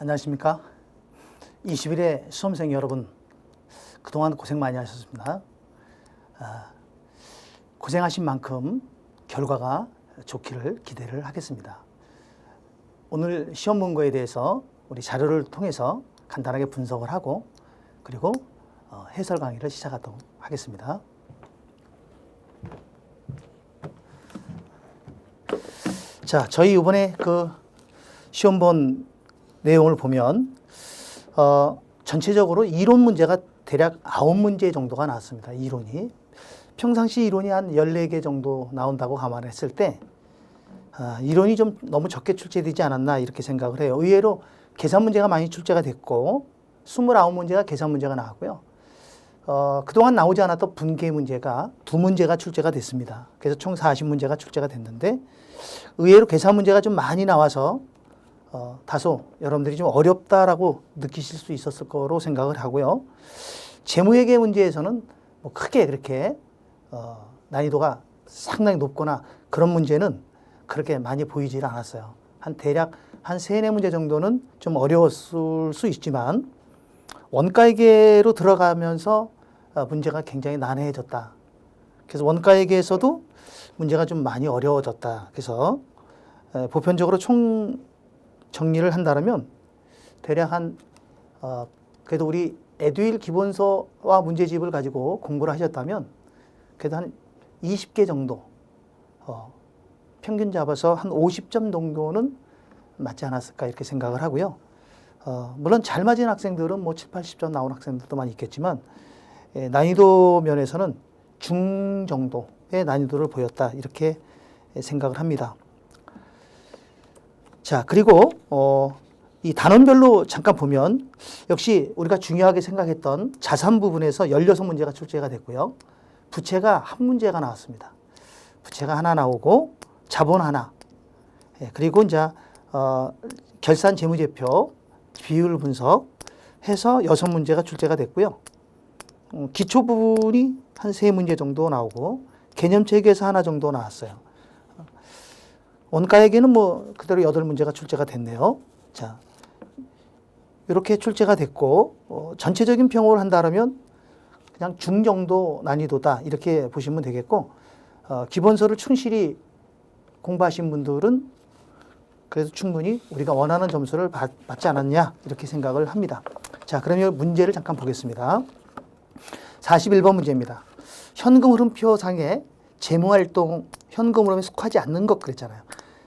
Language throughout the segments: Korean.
안녕하십니까. 20일의 수험생 여러분, 그동안 고생 많이 하셨습니다. 고생하신 만큼 결과가 좋기를 기대를 하겠습니다. 오늘 시험 문거에 대해서 우리 자료를 통해서 간단하게 분석을 하고 그리고 해설 강의를 시작하도록 하겠습니다. 자, 저희 이번에 그 시험 본 내용을 보면 전체적으로 이론 문제가 대략 9문제 정도가 나왔습니다. 이론이. 평상시 이론이 한 14개 정도 나온다고 감안했을 때 이론이 좀 너무 적게 출제되지 않았나 이렇게 생각을 해요. 의외로 계산 문제가 많이 출제가 됐고 29문제가 계산 문제가 나왔고요. 그동안 나오지 않았던 분계 문제가 2문제가 출제가 됐습니다. 그래서 총 40문제가 출제가 됐는데 의외로 계산 문제가 좀 많이 나와서 다소 여러분들이 좀 어렵다라고 느끼실 수 있었을 거로 생각을 하고요. 재무회계 문제에서는 뭐 크게 그렇게 난이도가 상당히 높거나 그런 문제는 그렇게 많이 보이질 않았어요. 대략 한 3, 4문제 정도는 좀 어려웠을 수 있지만 원가회계로 들어가면서 문제가 굉장히 난해해졌다. 그래서 원가회계에서도 문제가 좀 많이 어려워졌다. 그래서 보편적으로 총 정리를 한다면 대략 그래도 우리 에듀윌 기본서와 문제집을 가지고 공부를 하셨다면 그래도 한 20개 정도 평균 잡아서 한 50점 정도는 맞지 않았을까 이렇게 생각을 하고요. 물론 잘 맞은 학생들은 뭐 7, 80점 나온 학생들도 많이 있겠지만 난이도 면에서는 중 정도의 난이도를 보였다 이렇게 생각을 합니다. 자, 그리고 이 단원별로 잠깐 보면 역시 우리가 중요하게 생각했던 자산 부분에서 16문제가 출제가 됐고요. 부채가 한 문제가 나왔습니다. 부채가 하나 나오고 자본 하나. 그리고 이제 결산 재무제표 비율 분석 해서 6문제가 출제가 됐고요. 기초 부분이 한 3문제 정도 나오고 개념체계에서 하나 정도 나왔어요. 원가회계는 뭐 그대로 8문제가 출제가 됐네요. 자, 이렇게 출제가 됐고 전체적인 평을 한다면 그냥 중정도 난이도다 이렇게 보시면 되겠고 기본서를 충실히 공부하신 분들은 그래도 충분히 우리가 원하는 점수를 받지 않았냐 이렇게 생각을 합니다. 자, 그러면 문제를 잠깐 보겠습니다. 41번 문제입니다. 현금 흐름표상에 재무활동, 현금 흐름에 속하지 않는 것 그랬잖아요.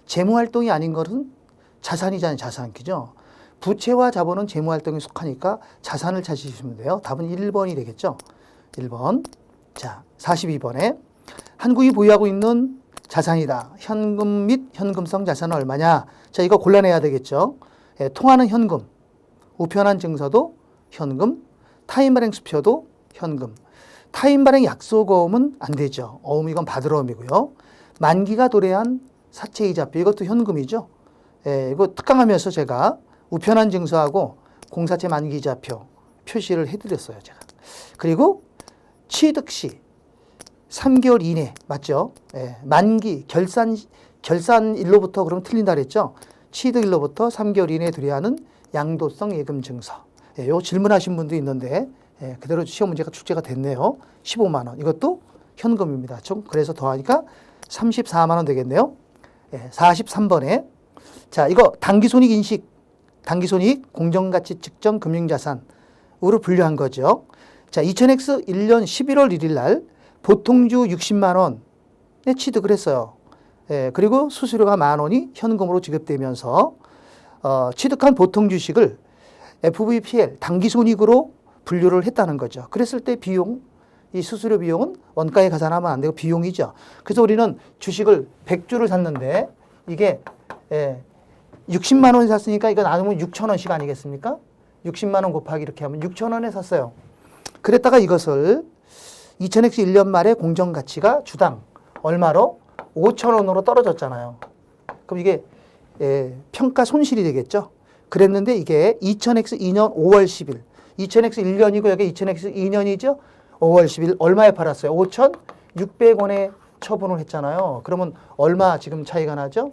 재무활동이 아닌 것은 자산이잖아요. 자산. 그죠? 부채와 자본은 재무활동에 속하니까 자산을 찾으시면 돼요. 답은 1번이 되겠죠. 1번. 자, 42번에 한국이 보유하고 있는 자산이다. 현금 및 현금성 자산은 얼마냐? 자, 이거 골라내야 되겠죠. 통화는 현금, 우편한 증서도 현금, 타인 발행 수표도 현금. 타인 발행 약속어음은 안 되죠. 어음 이건 받으러음이고요. 만기가 도래한 사채이자표 이것도 현금이죠. 이거 특강하면서 제가 우편한 증서하고 공사채 만기이자표 표시를 해드렸어요. 제가. 그리고 취득시 3개월 이내 맞죠? 만기 결산일로부터 그럼 틀린다 그랬죠? 취득일로부터 3개월 이내에 들여야 하는 양도성 예금 증서. 요 질문하신 분도 있는데 그대로 시험 문제가 출제가 됐네요. 15만 원. 이것도 현금입니다. 총 그래서 더하니까 34만 원 되겠네요. 43번에 자, 이거 당기손익 인식, 당기손익 공정가치 측정 금융자산으로 분류한 거죠. 자, 2000X 1년 11월 1일 날 보통주 60만 원에 취득을 했어요. 그리고 수수료가 10,000원이 현금으로 지급되면서 취득한 보통 주식을 FVPL 당기손익으로 분류를 했다는 거죠. 그랬을 때 비용, 이 수수료 비용은 원가에 가산하면 안 되고 비용이죠. 그래서 우리는 주식을 100주를 샀는데 이게 60만 원 샀으니까 이거 나누면 6,000원씩 아니겠습니까? 60만 원 곱하기 이렇게 하면 6,000원에 샀어요. 그랬다가 이것을 2000X 1년 말에 공정가치가 주당 얼마로? 5,000원으로 떨어졌잖아요. 그럼 이게 평가 손실이 되겠죠. 그랬는데 이게 2000X 2년 5월 10일 2000X 1년이고 여기 2000X 2년이죠. 5월 10일 얼마에 팔았어요? 5,600원에 처분을 했잖아요. 그러면 얼마 지금 차이가 나죠?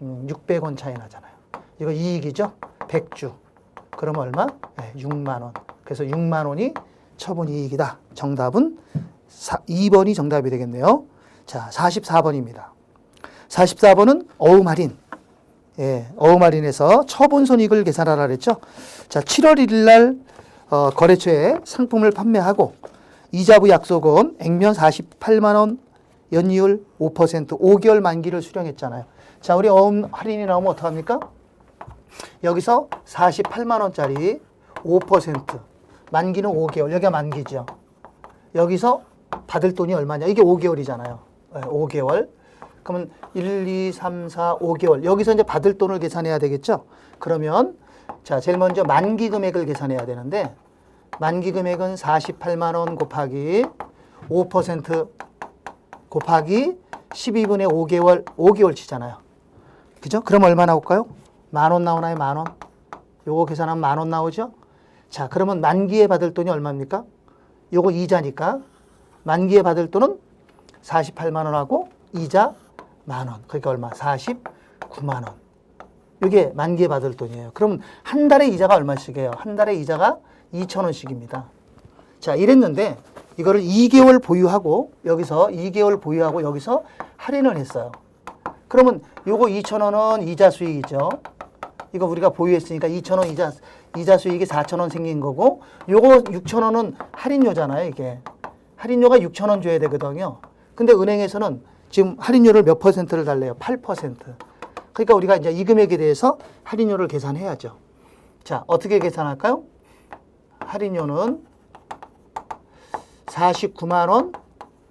600원 차이 나잖아요. 이거 이익이죠. 100주. 그럼 얼마? 네, 6만 원. 그래서 6만 원이 처분이익이다. 정답은 2번이 정답이 되겠네요. 자, 44번입니다. 44번은 어음 할인. 예, 어음 할인에서 처분 손익을 계산하라 그랬죠. 자, 7월 1일 날 거래처에 상품을 판매하고 이자부 약속금 액면 48만 원, 연이율 5%, 5개월 만기를 수령했잖아요. 자, 우리 어음 할인이 나오면 어떡합니까? 여기서 48만 원짜리 5%, 만기는 5개월, 여기가 만기죠. 여기서 받을 돈이 얼마냐? 이게 5개월이잖아요. 5개월. 그러면 1, 2, 3, 4, 5개월. 여기서 이제 받을 돈을 계산해야 되겠죠? 그러면 자, 제일 먼저 만기 금액을 계산해야 되는데 만기 금액은 48만 원 곱하기 5% 곱하기 12분의 5개월, 5개월 치잖아요. 그죠? 그럼 얼마 나올까요? 10,000원 나오나요? 10,000원? 요거 계산하면 10,000원 나오죠? 자, 그러면 만기에 받을 돈이 얼마입니까? 요거 이자니까 만기에 받을 돈은 48만 원하고 이자 10,000원. 그러니까 얼마? 49만 원. 이게 만기에 받을 돈이에요. 그러면 한 달에 이자가 얼마씩이에요? 한 달에 이자가 2,000원씩입니다. 자, 이랬는데 이거를 2개월 보유하고 여기서 2개월 보유하고 여기서 할인을 했어요. 그러면 요거 2,000원은 이자 수익이죠. 이거 우리가 보유했으니까 2,000원 이자 수익이 4,000원 생긴 거고 요거 6,000원은 할인료잖아요, 이게. 할인료가 6,000원 줘야 되거든요. 근데 은행에서는 지금 할인료를 몇 퍼센트를 달래요? 8%. 그러니까 우리가 이제 이 금액에 대해서 할인료를 계산해야죠. 자, 어떻게 계산할까요? 할인료는 49만 원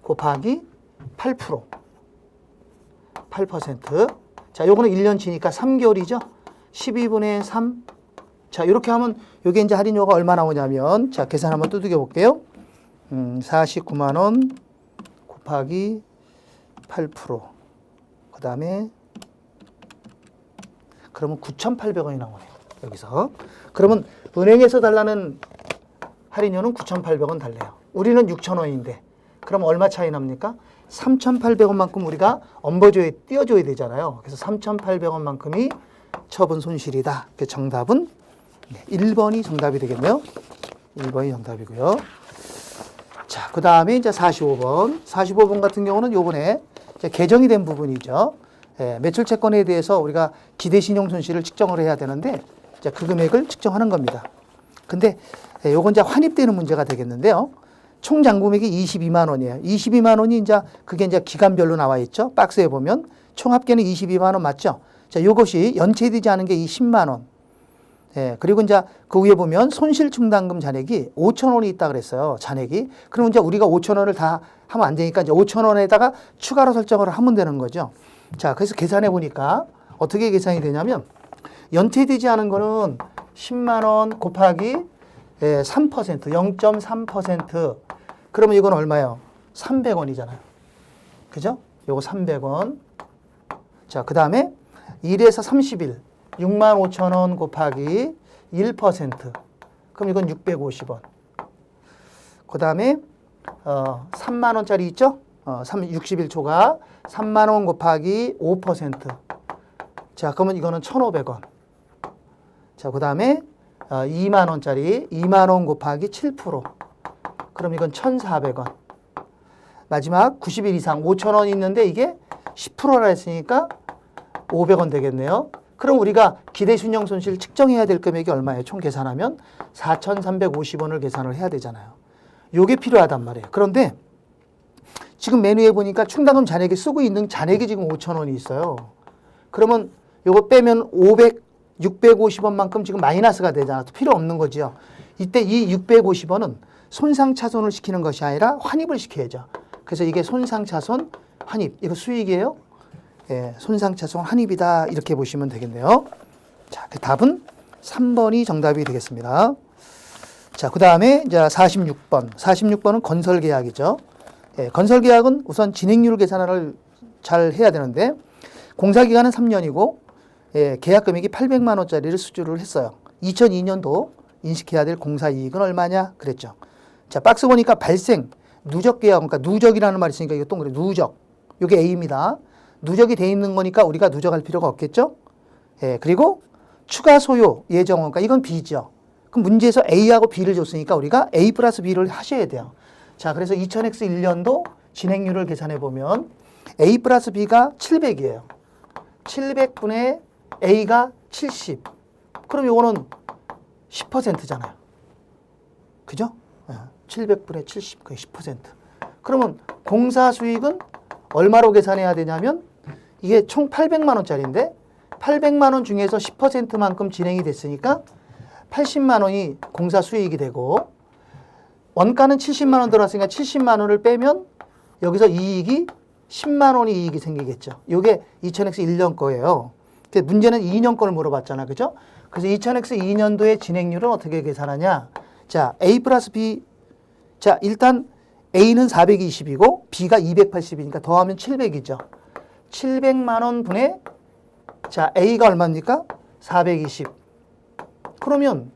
곱하기 8%. 8%. 자, 요거는 1년치니까 3개월이죠. 12분의 3. 자, 이렇게 하면 요게 이제 할인료가 얼마 나오냐면 자, 계산 한번 두들겨 볼게요. 49만 원 곱하기 8%. 그다음에 그러면 9,800원이 나오네요. 여기서. 그러면 은행에서 달라는 할인료는 9,800원 달래요. 우리는 6,000원인데. 그럼 얼마 차이 납니까? 3,800원만큼 우리가 엄버조에 띄워줘야 되잖아요. 그래서 3,800원만큼이 처분 손실이다. 그 정답은 1번이 정답이 되겠네요. 1번이 정답이고요. 자, 그 다음에 이제 45번. 45번 같은 경우는 요번에 이제 개정이 된 부분이죠. 매출 채권에 대해서 우리가 기대 신용 손실을 측정을 해야 되는데 이제 그 금액을 측정하는 겁니다. 근데 요건 이제 환입되는 문제가 되겠는데요. 총 잔금액이 22만 원이에요. 22만 원이 이제 그게 이제 기간별로 나와 있죠. 박스에 보면 총 합계는 22만 원 맞죠? 자, 요것이 연체되지 않은 게 이 10만 원. 그리고 이제 그 위에 보면 손실 충당금 잔액이 5천 원이 있다 그랬어요. 잔액이. 그러면 이제 우리가 5천 원을 다 하면 안 되니까 이제 5천 원에다가 추가로 설정을 하면 되는 거죠. 자, 그래서 계산해 보니까 어떻게 계산이 되냐면 연체되지 않은 거는 10만 원 곱하기 3%, 0.3%. 그러면 이건 얼마예요? 300원이잖아요. 그죠? 요거 300원. 자, 그 다음에 1에서 30일. 6만 5천 원 곱하기 1%. 그럼 이건 650원. 그 다음에 3만 원짜리 있죠? 60일초가 3만 원 곱하기 5%. 자, 그러면 이거는 1,500원. 자, 그 다음에 2만 원짜리 2만 원 곱하기 7%. 그럼 이건 1,400원. 마지막 90일 이상 5천 원 있는데 이게 10%라 했으니까 500원 되겠네요. 그럼 우리가 기대 신용 손실 측정해야 될 금액이 얼마예요? 총 계산하면 4,350원을 계산을 해야 되잖아요. 요게 필요하단 말이에요. 그런데 지금 메뉴에 보니까 충당금 잔액에 쓰고 있는 잔액이 지금 5천 원이 있어요. 그러면 요거 빼면 650원만큼 지금 마이너스가 되잖아. 필요 없는 거죠. 이때 이 650원은 손상차손을 시키는 것이 아니라 환입을 시켜야죠. 그래서 이게 손상차손 환입. 이거 수익이에요. 손상차손 환입이다. 이렇게 보시면 되겠네요. 자, 그 답은 3번이 정답이 되겠습니다. 자, 그 다음에 이제 46번. 46번은 건설계약이죠. 건설계약은 우선 진행률 계산을 잘 해야 되는데 공사기간은 3년이고 계약금액이 800만 원짜리를 수주를 했어요. 2002년도 인식해야 될 공사이익은 얼마냐 그랬죠. 자, 박스 보니까 발생, 누적계약, 그러니까 누적이라는 말이 있으니까 이거 동그래 누적. 이게 A입니다. 누적이 돼 있는 거니까 우리가 누적할 필요가 없겠죠. 그리고 추가 소요 예정, 그러니까 이건 B죠. 그럼 문제에서 A하고 B를 줬으니까 우리가 A 플러스 B를 하셔야 돼요. 자, 그래서 2000X 1년도 진행률을 계산해 보면 A 플러스 B가 700이에요. 700분의 A가 70. 그럼 요거는 10%잖아요. 그죠? 700분의 70, 그게 10%. 그러면 공사 수익은 얼마로 계산해야 되냐면 이게 총 800만 원짜리인데 800만 원 중에서 10%만큼 진행이 됐으니까 80만 원이 공사 수익이 되고 원가는 70만 원 들어왔으니까 70만 원을 빼면 여기서 이익이 10만 원이 이익이 생기겠죠. 이게 2000X 1년 거예요. 문제는 2년 거를 물어봤잖아. 그죠? 그래서 2000X 2년도의 진행률은 어떻게 계산하냐? 자, A 플러스 B. 자, 일단 A는 420이고 B가 280이니까 더하면 700이죠. 700만 원 분의 자, A가 얼마입니까? 420. 그러면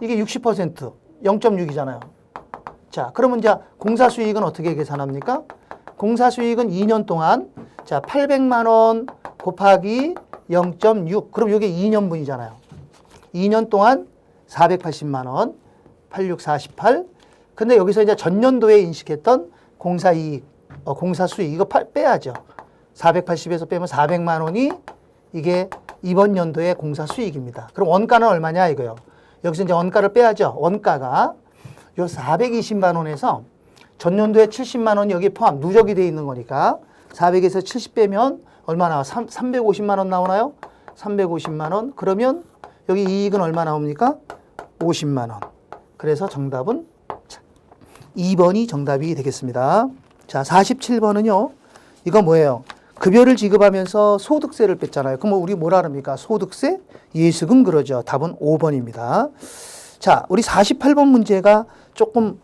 이게 60%, 0.6이잖아요. 자, 그러면 이제 공사 수익은 어떻게 계산합니까? 공사 수익은 2년 동안 자, 800만 원 곱하기 0.6. 그럼 이게 2년분이잖아요. 2년 동안 480만 원, 8648. 근데 여기서 이제 전년도에 인식했던 공사 이익, 공사 수익 이거 빼야죠. 480에서 빼면 400만 원이 이게 이번 연도의 공사 수익입니다. 그럼 원가는 얼마냐 이거요. 여기서 이제 원가를 빼야죠. 원가가 요 420만 원에서 전년도에 70만 원이 여기 포함 누적이 되어 있는 거니까 400에서 70 빼면 얼마 나와? 350만 원 나오나요? 350만 원. 그러면 여기 이익은 얼마 나옵니까? 50만 원. 그래서 정답은 2번이 정답이 되겠습니다. 자, 47번은요. 이거 뭐예요? 급여를 지급하면서 소득세를 뺐잖아요. 그럼 우리 뭐라 합니까? 소득세, 예수금 그러죠. 답은 5번입니다. 자, 우리 48번 문제가 조금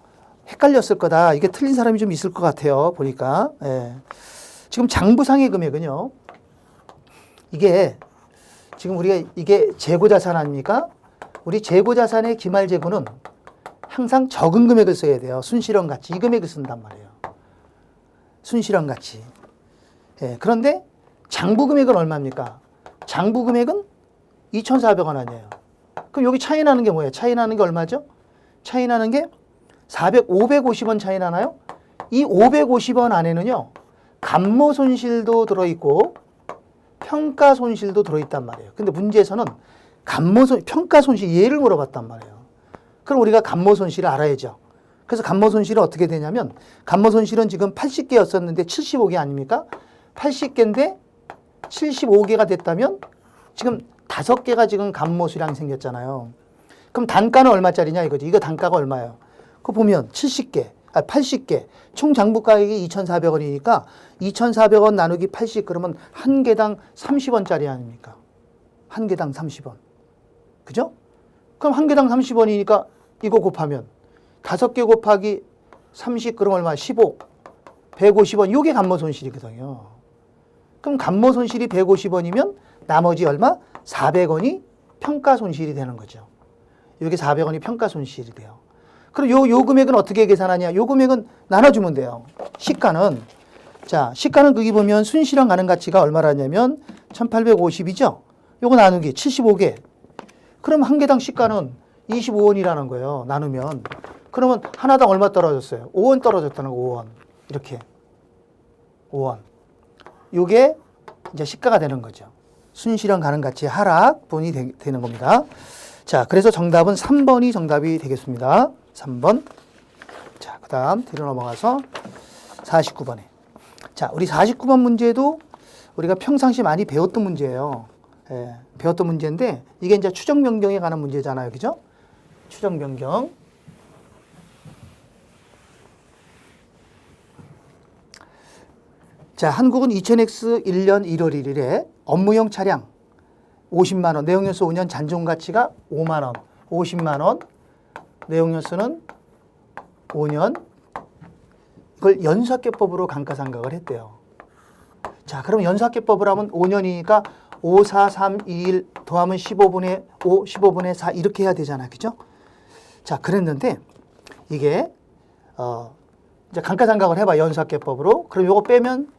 헷갈렸을 거다. 이게 틀린 사람이 좀 있을 것 같아요. 보니까. 예. 지금 장부상의 금액은요. 이게 지금 우리가 이게 재고자산 아닙니까? 우리 재고자산의 기말재고는 항상 적은 금액을 써야 돼요. 순실현 가치. 이 금액을 쓴단 말이에요. 순실현 가치. 예, 그런데 장부 금액은 얼마입니까? 장부 금액은 2,400원 아니에요. 그럼 여기 차이 나는 게 뭐예요? 차이 나는 게 얼마죠? 차이 나는 게 550원 차이 나나요? 이 550원 안에는요. 감모 손실도 들어있고 평가 손실도 들어있단 말이에요. 근데 문제에서는 평가 손실 얘를 물어봤단 말이에요. 그럼 우리가 감모 손실을 알아야죠. 그래서 감모 손실은 어떻게 되냐면 감모 손실은 지금 80개였었는데 75개 아닙니까? 80개인데 75개가 됐다면 지금 5개가 지금 감모 수량이 생겼잖아요. 그럼 단가는 얼마짜리냐 이거지. 이거 단가가 얼마예요? 그거 보면 80개. 총 장부가액이 2,400원이니까 2,400원 나누기 80 그러면 한 개당 30원짜리 아닙니까? 한 개당 30원. 그죠? 그럼 한 개당 30원이니까 이거 곱하면 5개 곱하기 30 그럼 얼마? 15. 150원. 이게 감모 손실이거든요. 그럼 감모 손실이 150원이면 나머지 얼마? 400원이 평가 손실이 되는 거죠. 이게 400원이 평가 손실이 돼요. 그럼 요 금액은 어떻게 계산하냐? 요 금액은 나눠주면 돼요. 시가는. 자, 시가는 거기 보면 순실현 가능 가치가 얼마라냐면 1850이죠? 요거 나누기 75개. 그럼 한 개당 시가는 25원이라는 거예요. 나누면. 그러면 하나당 얼마 떨어졌어요? 5원 떨어졌다는 거, 5원. 이렇게. 5원. 요게 이제 시가가 되는 거죠. 순실현 가능 가치 하락분이 되는 겁니다. 자, 그래서 정답은 3번이 정답이 되겠습니다. 3번. 자, 그 다음 뒤로 넘어가서 49번에. 자, 우리 49번 문제도 우리가 평상시 많이 배웠던 문제예요. 예, 배웠던 문제인데 이게 이제 추정 변경에 관한 문제잖아요. 그죠? 추정 변경. 자, 한국은 2000X 1년 1월 1일에 업무용 차량 50만 원, 내용연수 5년 잔존 가치가 5만 원, 50만 원, 내용연수는 5년. 이걸 연수학계법으로 감가상각을 했대요. 자, 그럼 연수학계법으로 하면 5년이니까 5, 4, 3, 2, 1 더하면 15분의 5, 15분의 4 이렇게 해야 되잖아요. 그죠? 자, 그랬는데 이게 이제 감가상각을 해봐. 연수학계법으로. 그럼 요거 빼면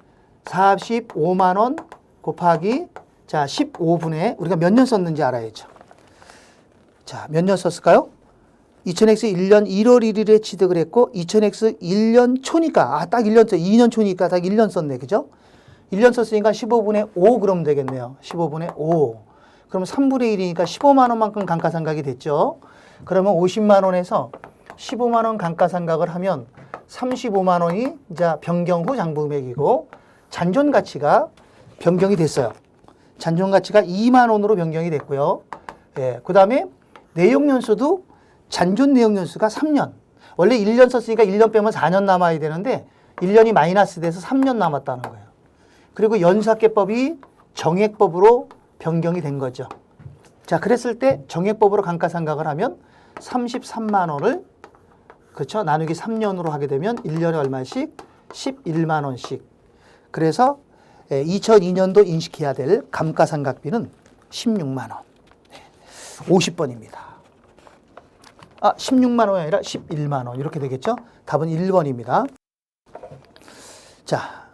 45만 원 곱하기 자 15분의 우리가 몇 년 썼는지 알아야죠. 자, 몇 년 썼을까요? 2000X 1년 1월 1일에 취득을 했고 2000X 1년 초니까 딱 1년 써 2년 초니까 딱 1년 썼네. 그죠? 1년 썼으니까 15분의 5 그러면 되겠네요. 15분의 5. 그러면 3분의 1이니까 15만 원만큼 감가상각이 됐죠. 그러면 50만 원에서 15만 원 감가상각을 하면 35만 원이 이제 변경 후 장부금액이고 잔존 가치가 변경이 됐어요. 잔존 가치가 2만 원으로 변경이 됐고요. 예, 그다음에 내역 연수도 잔존 내역 연수가 3년. 원래 1년 썼으니까 1년 빼면 4년 남아야 되는데 1년이 마이너스 돼서 3년 남았다는 거예요. 그리고 연수학계법이 정액법으로 변경이 된 거죠. 자, 그랬을 때 정액법으로 감가상각을 하면 33만 원을 그렇죠? 나누기 3년으로 하게 되면 1년에 얼마씩? 11만 원씩. 그래서 2002년도 인식해야 될 감가상각비는 16만 원. 50번입니다. 16만 원이 아니라 11만 원 이렇게 되겠죠? 답은 1번입니다. 자,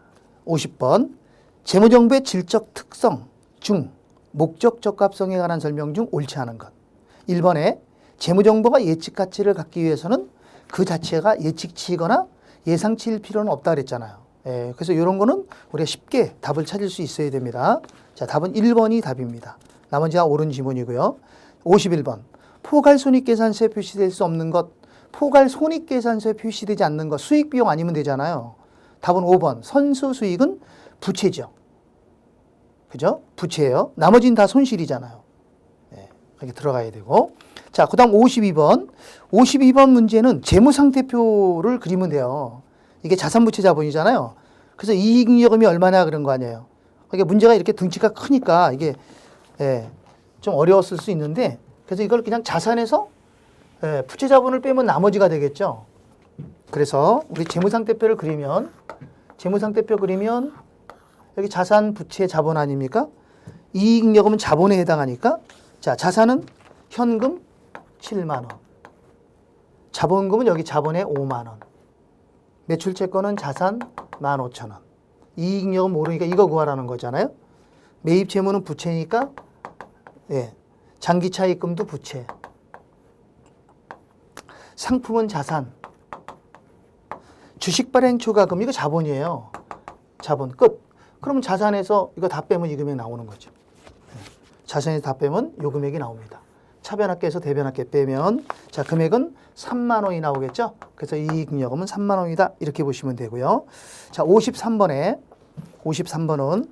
50번. 재무정보의 질적 특성 중 목적 적합성에 관한 설명 중 옳지 않은 것. 1번에 재무정보가 예측 가치를 갖기 위해서는 그 자체가 예측치이거나 예상치일 필요는 없다 그랬잖아요. 예, 그래서 이런 거는 우리가 쉽게 답을 찾을 수 있어야 됩니다. 자, 답은 1번이 답입니다. 나머지가 옳은 지문이고요. 51번. 포괄손익계산서에 표시될 수 없는 것. 포괄손익계산서에 표시되지 않는 것. 수익비용 아니면 되잖아요. 답은 5번. 선수수익은 부채죠. 그죠? 부채예요. 나머지는 다 손실이잖아요. 네, 이렇게 들어가야 되고. 자, 그 다음 52번. 52번 문제는 재무상태표를 그리면 돼요. 이게 자산부채 자본이잖아요. 그래서 이익잉여금이 얼마냐 그런 거 아니에요. 이게 문제가 이렇게 등치가 크니까 이게 좀 어려웠을 수 있는데 그래서 이걸 그냥 자산에서 부채 자본을 빼면 나머지가 되겠죠. 그래서 우리 재무상태표를 그리면 여기 자산, 부채, 자본 아닙니까? 이익잉여금은 자본에 해당하니까 자, 자산은 현금 7만 원. 자본금은 여기 자본에 5만 원. 매출채권은 자산 15,000원. 이익잉여금 모르니까 이거 구하라는 거잖아요. 매입채무는 부채니까 장기차입금도 부채. 상품은 자산. 주식발행 초과금 이거 자본이에요. 자본 끝. 그러면 자산에서 이거 다 빼면 이 금액 나오는 거죠. 자산에서 다 빼면 이 금액이 나옵니다. 차변합계에서 대변합계 빼면 자, 금액은 3만 원이 나오겠죠. 그래서 이익잉여금은 3만 원이다. 이렇게 보시면 되고요. 자, 53번은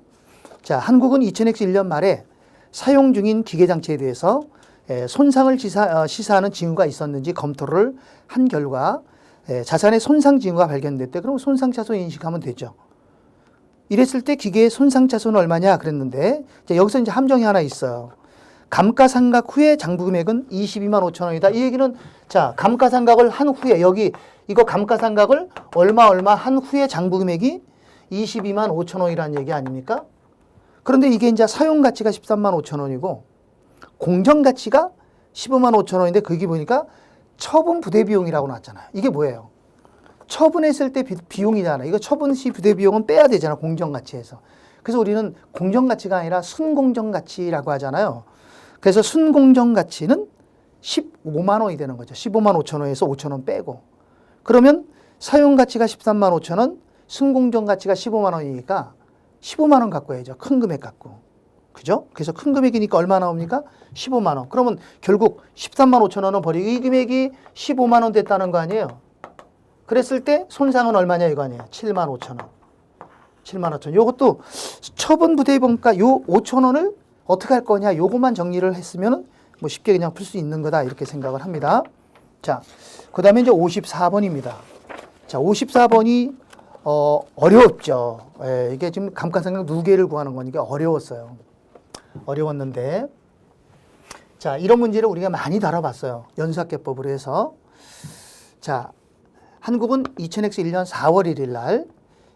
자, 한국은 2000X 1년 말에 사용 중인 기계장치에 대해서 손상을 시사하는 징후가 있었는지 검토를 한 결과 자산의 손상 징후가 발견됐대. 그럼 손상차손 인식하면 되죠. 이랬을 때 기계의 손상차손은 얼마냐 그랬는데 여기서 이제 함정이 하나 있어요. 감가상각 후에 장부금액은 22만 5천 원이다. 이 얘기는 자, 감가상각을 한 후에 여기 이거 감가상각을 얼마 한 후에 장부금액이 22만 5천 원이라는 얘기 아닙니까? 그런데 이게 이제 사용가치가 13만 5천 원이고 공정가치가 15만 5천 원인데 거기 보니까 처분 부대비용이라고 나왔잖아요. 이게 뭐예요? 처분했을 때 비용이잖아요. 이거 처분 시 부대비용은 빼야 되잖아. 공정가치에서. 그래서 우리는 공정가치가 아니라 순공정가치라고 하잖아요. 그래서 순공정가치는 15만 원이 되는 거죠. 15만 5천 원에서 5천 원 빼고. 그러면 사용가치가 13만 5천 원, 순공정가치가 15만 원이니까 15만 원 갖고 해야죠. 큰 금액 갖고. 그죠? 그래서 큰 금액이니까 얼마 나옵니까? 15만 원. 그러면 결국 13만 5천 원은 버리고 이 금액이 15만 원 됐다는 거 아니에요? 그랬을 때 손상은 얼마냐 이거 아니에요? 7만 5천 원. 7만 5천 원. 요것도 처분 부대비용가 요 5천 원을 어떻게 할 거냐 요것만 정리를 했으면 뭐 쉽게 그냥 풀 수 있는 거다 이렇게 생각을 합니다. 자, 그 다음에 이제 54번입니다. 자, 54번이 어려웠죠. 이게 지금 감가상각 누계를 구하는 거니까 어려웠어요. 어려웠는데 자, 이런 문제를 우리가 많이 다뤄봤어요. 연수학계법으로 해서. 자, 한국은 2000X 1년 4월 1일 날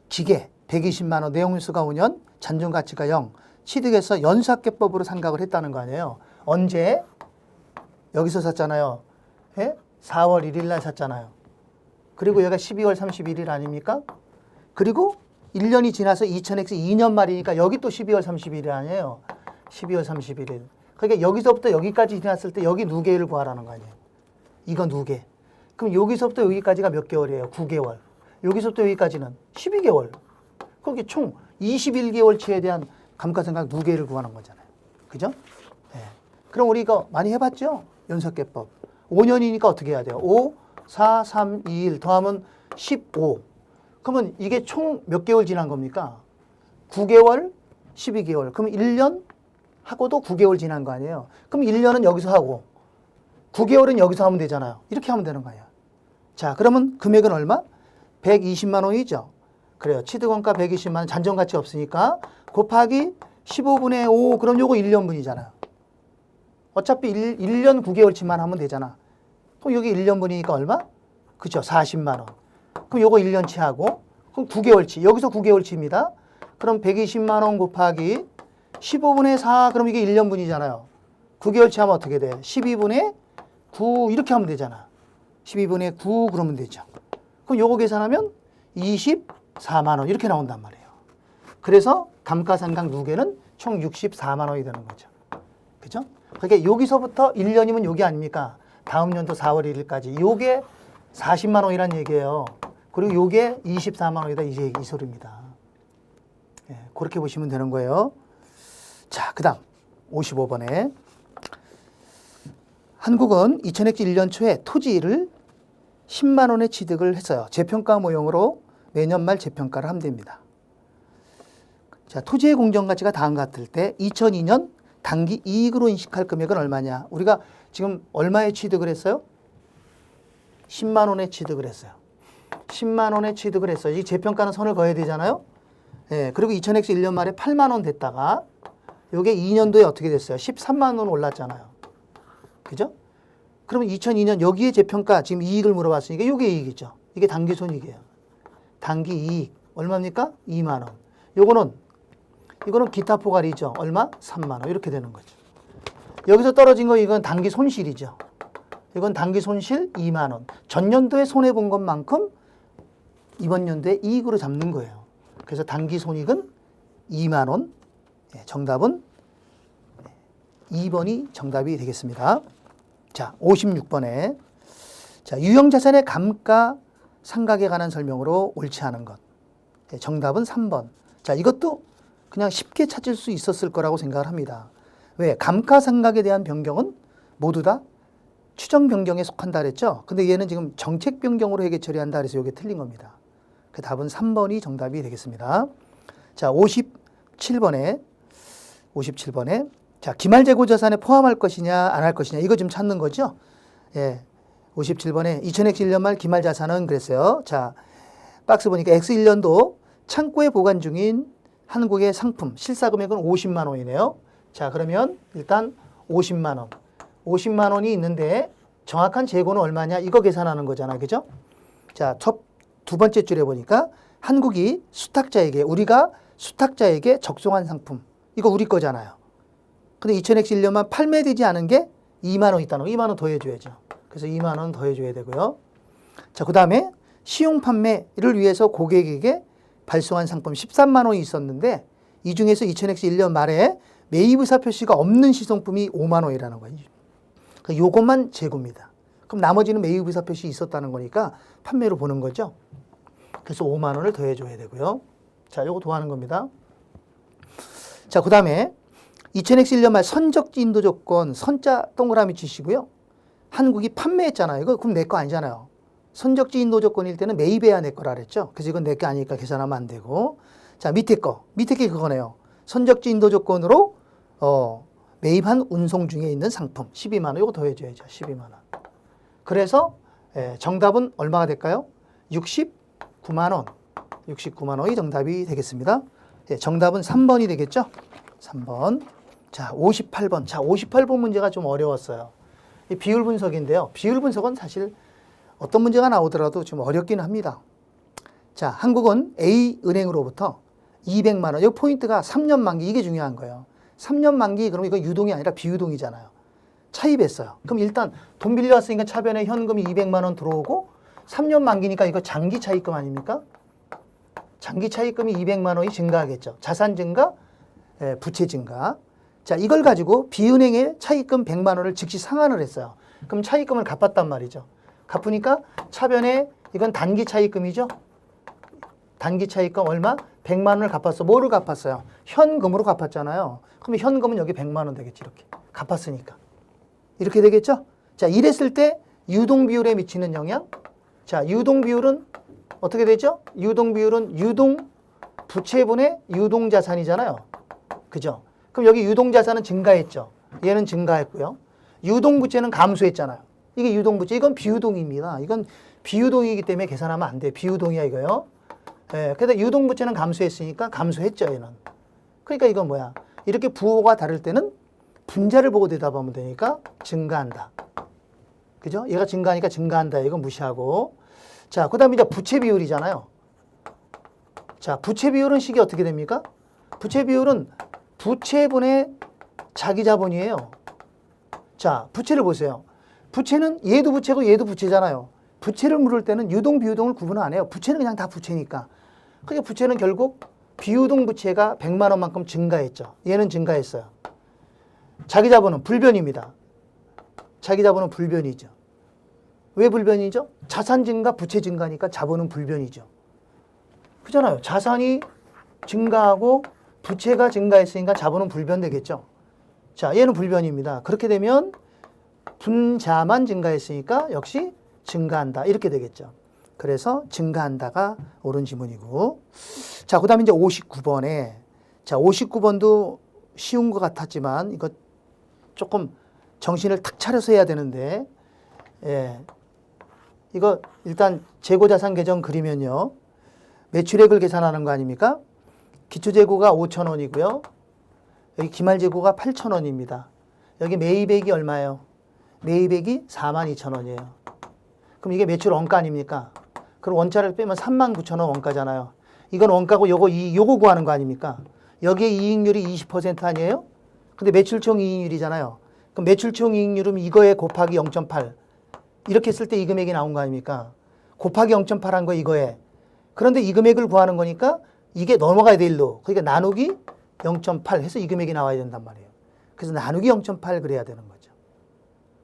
기계 120만 원, 내용수가 5년, 잔존가치가 0, 취득해서 연수학계법으로 상각을 했다는 거 아니에요. 언제? 여기서 샀잖아요. 4월 1일 날 샀잖아요. 그리고 얘가 12월 31일 아닙니까? 그리고 1년이 지나서 2000X 2년 말이니까 여기 또 12월 31일 아니에요. 12월 31일. 그러니까 여기서부터 여기까지 지났을 때 여기 누계를 구하라는 거 아니에요. 이거 누계. 그럼 여기서부터 여기까지가 몇 개월이에요? 9개월. 여기서부터 여기까지는 12개월. 그렇게 총 21개월치에 대한 감가상각 누계를 구하는 거잖아요. 그죠? 네. 그럼 우리 이거 많이 해봤죠? 연속계법. 5년이니까 어떻게 해야 돼요? 5, 4, 3, 2, 1 더하면 15. 그러면 이게 총 몇 개월 지난 겁니까? 9개월, 12개월. 그럼 1년 하고도 9개월 지난 거 아니에요? 그럼 1년은 여기서 하고 9개월은 여기서 하면 되잖아요. 이렇게 하면 되는 거예요. 자, 그러면 금액은 얼마? 120만 원이죠. 그래요. 취득원가 120만 원, 잔존가치 없으니까 곱하기 15분의 5, 그럼 요거 1년분이잖아요. 어차피 1년 9개월치만 하면 되잖아. 그럼 여기 1년분이니까 얼마? 그죠? 40만 원. 그럼 요거 1년치 하고, 그럼 9개월치. 여기서 9개월치입니다. 그럼 120만 원 곱하기 15분의 4, 그럼 이게 1년분이잖아요. 9개월치 하면 어떻게 돼? 12분의 9, 이렇게 하면 되잖아. 12분의 9, 그러면 되죠. 그럼 요거 계산하면 24만 원, 이렇게 나온단 말이에요. 그래서 감가상각 누계는 총 64만 원이 되는 거죠. 그죠? 그러니까 여기서부터 1년이면 요게 아닙니까? 다음 연도 4월 1일까지. 요게 40만 원이란 얘기예요. 그리고 요게 24만 원이다. 이 소리입니다. 예, 그렇게 보시면 되는 거예요. 자, 그 다음 55번에 한국은 2000X 1년 초에 토지를 10만 원에 취득을 했어요. 재평가 모형으로 매년 말 재평가를 하면 됩니다. 자, 토지의 공정가치가 다음과 같을 때 2002년 단기 이익으로 인식할 금액은 얼마냐? 우리가 지금 얼마에 취득을 했어요? 10만 원에 취득을 했어요. 10만 원에 취득을 했어요. 이 재평가는 선을 그어야 되잖아요. 예, 그리고 2000X 1년 말에 8만 원 됐다가 요게 2년도에 어떻게 됐어요? 13만 원 올랐잖아요. 그죠? 그러면 2002년 여기에 재평가 지금 이익을 물어봤으니까 요게 이익이죠. 이게 단기 손익이에요. 단기 이익 얼마입니까? 2만 원. 이거는 기타 포괄이죠. 얼마? 3만 원. 이렇게 되는 거죠. 여기서 떨어진 거 이건 단기 손실이죠. 이건 단기 손실 2만 원. 전년도에 손해 본 것만큼 이번 연도에 이익으로 잡는 거예요. 그래서 단기 손익은 2만 원. 정답은 2번이 정답이 되겠습니다. 자, 56번에 자, 유형자산의 감가상각에 관한 설명으로 옳지 않은 것. 정답은 3번. 자, 이것도 그냥 쉽게 찾을 수 있었을 거라고 생각을 합니다. 왜? 감가상각에 대한 변경은 모두 다 추정 변경에 속한다 그랬죠? 근데 얘는 지금 정책 변경으로 회계 처리한다 그래서 이게 틀린 겁니다. 그 답은 3번이 정답이 되겠습니다. 자, 57번에 자, 기말재고 자산에 포함할 것이냐 안 할 것이냐 이거 좀 찾는 거죠? 예. 57번에 2000X 1년 말 기말 자산은 그랬어요. 자, 박스 보니까 X 1년도 창고에 보관 중인 한국의 상품 실사 금액은 50만 원이네요. 자, 그러면 일단 50만 원. 50만 원이 있는데 정확한 재고는 얼마냐? 이거 계산하는 거잖아요. 그죠? 자, 두 번째 줄에 보니까 한국이 우리가 수탁자에게 적송한 상품. 이거 우리 거잖아요. 근데 2000X 1년만 판매되지 않은 게 2만 원 있다는 거. 2만 원 더해줘야죠. 그래서 2만 원 더해줘야 되고요. 자, 그 다음에 시용 판매를 위해서 고객에게 발송한 상품 13만 원이 있었는데 이 중에서 2000X 1년 말에 매입의사 표시가 없는 시성품이 5만 원이라는 거예요. 그러니까 요것만 재고입니다. 그럼 나머지는 매입의사 표시 있었다는 거니까 판매로 보는 거죠. 그래서 5만 원을 더해줘야 되고요. 자, 요거 더하는 겁니다. 자, 그 다음에 2000X 1년 말 선적지 인도 조건 선자 동그라미 치시고요. 한국이 판매했잖아요. 이거 그럼 내 거 아니잖아요. 선적지 인도 조건일 때는 매입해야 내 거라 그랬죠. 그래서 이건 내 게 아니니까 계산하면 안 되고. 자, 밑에 게 그거네요. 선적지 인도 조건으로 매입한 운송 중에 있는 상품 12만 원. 이거 더해줘야죠. 12만 원. 그래서 정답은 얼마가 될까요? 69만 원. 69만 원이 정답이 되겠습니다. 정답은 3번이 되겠죠? 3번. 자, 58번. 자, 58번 문제가 좀 어려웠어요. 이 비율 분석인데요. 비율 분석은 사실 어떤 문제가 나오더라도 좀 어렵긴 합니다. 자, 한국은 A은행으로부터 200만 원. 여기 포인트가 3년 만기. 이게 중요한 거예요. 3년 만기 그러면 이거 유동이 아니라 비유동이잖아요. 차입했어요. 그럼 일단 돈 빌려왔으니까 차변에 현금이 200만 원 들어오고 3년 만기니까 이거 장기 차입금 아닙니까? 장기 차입금이 200만 원이 증가하겠죠. 자산 증가, 부채 증가. 자, 이걸 가지고 비은행에 차입금 100만 원을 즉시 상환을 했어요. 그럼 차입금을 갚았단 말이죠. 갚으니까 차변에 이건 단기 차입금이죠. 단기 차입금 얼마? 100만 원을 갚았어. 뭐를 갚았어요? 현금으로 갚았잖아요. 그럼 현금은 여기 100만 원 되겠지. 이렇게 갚았으니까. 이렇게 되겠죠? 자, 이랬을 때 유동 비율에 미치는 영향. 자, 유동 비율은 어떻게 되죠? 유동 비율은 유동 부채분의 유동 자산이잖아요. 그죠? 그럼 여기 유동 자산은 증가했죠. 얘는 증가했고요. 유동 부채는 감소했잖아요. 이게 유동 부채. 이건 비유동입니다. 이건 비유동이기 때문에 계산하면 안 돼. 비유동이야 이거요. 예, 그래서 유동 부채는 감소했으니까 감소했죠, 얘는. 그러니까 이건 뭐야? 이렇게 부호가 다를 때는 분자를 보고 대답하면 되니까 증가한다. 그죠? 얘가 증가하니까 증가한다. 이건 무시하고. 자, 그 다음에 이제 부채 비율이잖아요. 자, 부채 비율은 식이 어떻게 됩니까? 부채 비율은 부채분의 자기 자본이에요. 자, 부채를 보세요. 부채는 얘도 부채고 얘도 부채잖아요. 부채를 물을 때는 유동, 비유동을 구분 안 해요. 부채는 그냥 다 부채니까. 그러니까 부채는 결국 비유동 부채가 100만 원만큼 증가했죠. 얘는 증가했어요. 자기 자본은 불변입니다. 자기 자본은 불변이죠. 왜 불변이죠? 자산 증가, 부채 증가니까 자본은 불변이죠. 그잖아요. 자산이 증가하고 부채가 증가했으니까 자본은 불변되겠죠. 자, 얘는 불변입니다. 그렇게 되면 분자만 증가했으니까 역시 증가한다. 이렇게 되겠죠. 그래서 증가한다가 옳은 지문이고. 자, 그 다음에 이제 59번에. 자, 59번도 쉬운 것 같았지만 이거 조금 정신을 탁 차려서 해야 되는데, 예. 이거 일단 재고자산 계정 그리면요. 매출액을 계산하는 거 아닙니까? 기초재고가 5,000원이고요. 여기 기말재고가 8,000원입니다. 여기 매입액이 얼마예요? 매입액이 42,000원이에요. 그럼 이게 매출 원가 아닙니까? 그럼 원자를 빼면 39,000원 원가잖아요. 이건 원가고 요거 구하는 거 아닙니까? 여기에 이익률이 20% 아니에요? 근데 매출총 이익률이잖아요. 그럼 매출총 이익률은 이거에 곱하기 0.8. 이렇게 했을 때 이 금액이 나온 거 아닙니까? 곱하기 0.8 한 거 이거에. 그런데 이 금액을 구하는 거니까 이게 넘어가야 돼, 일로. 그러니까 나누기 0.8 해서 이 금액이 나와야 된단 말이에요. 그래서 나누기 0.8 그래야 되는 거죠.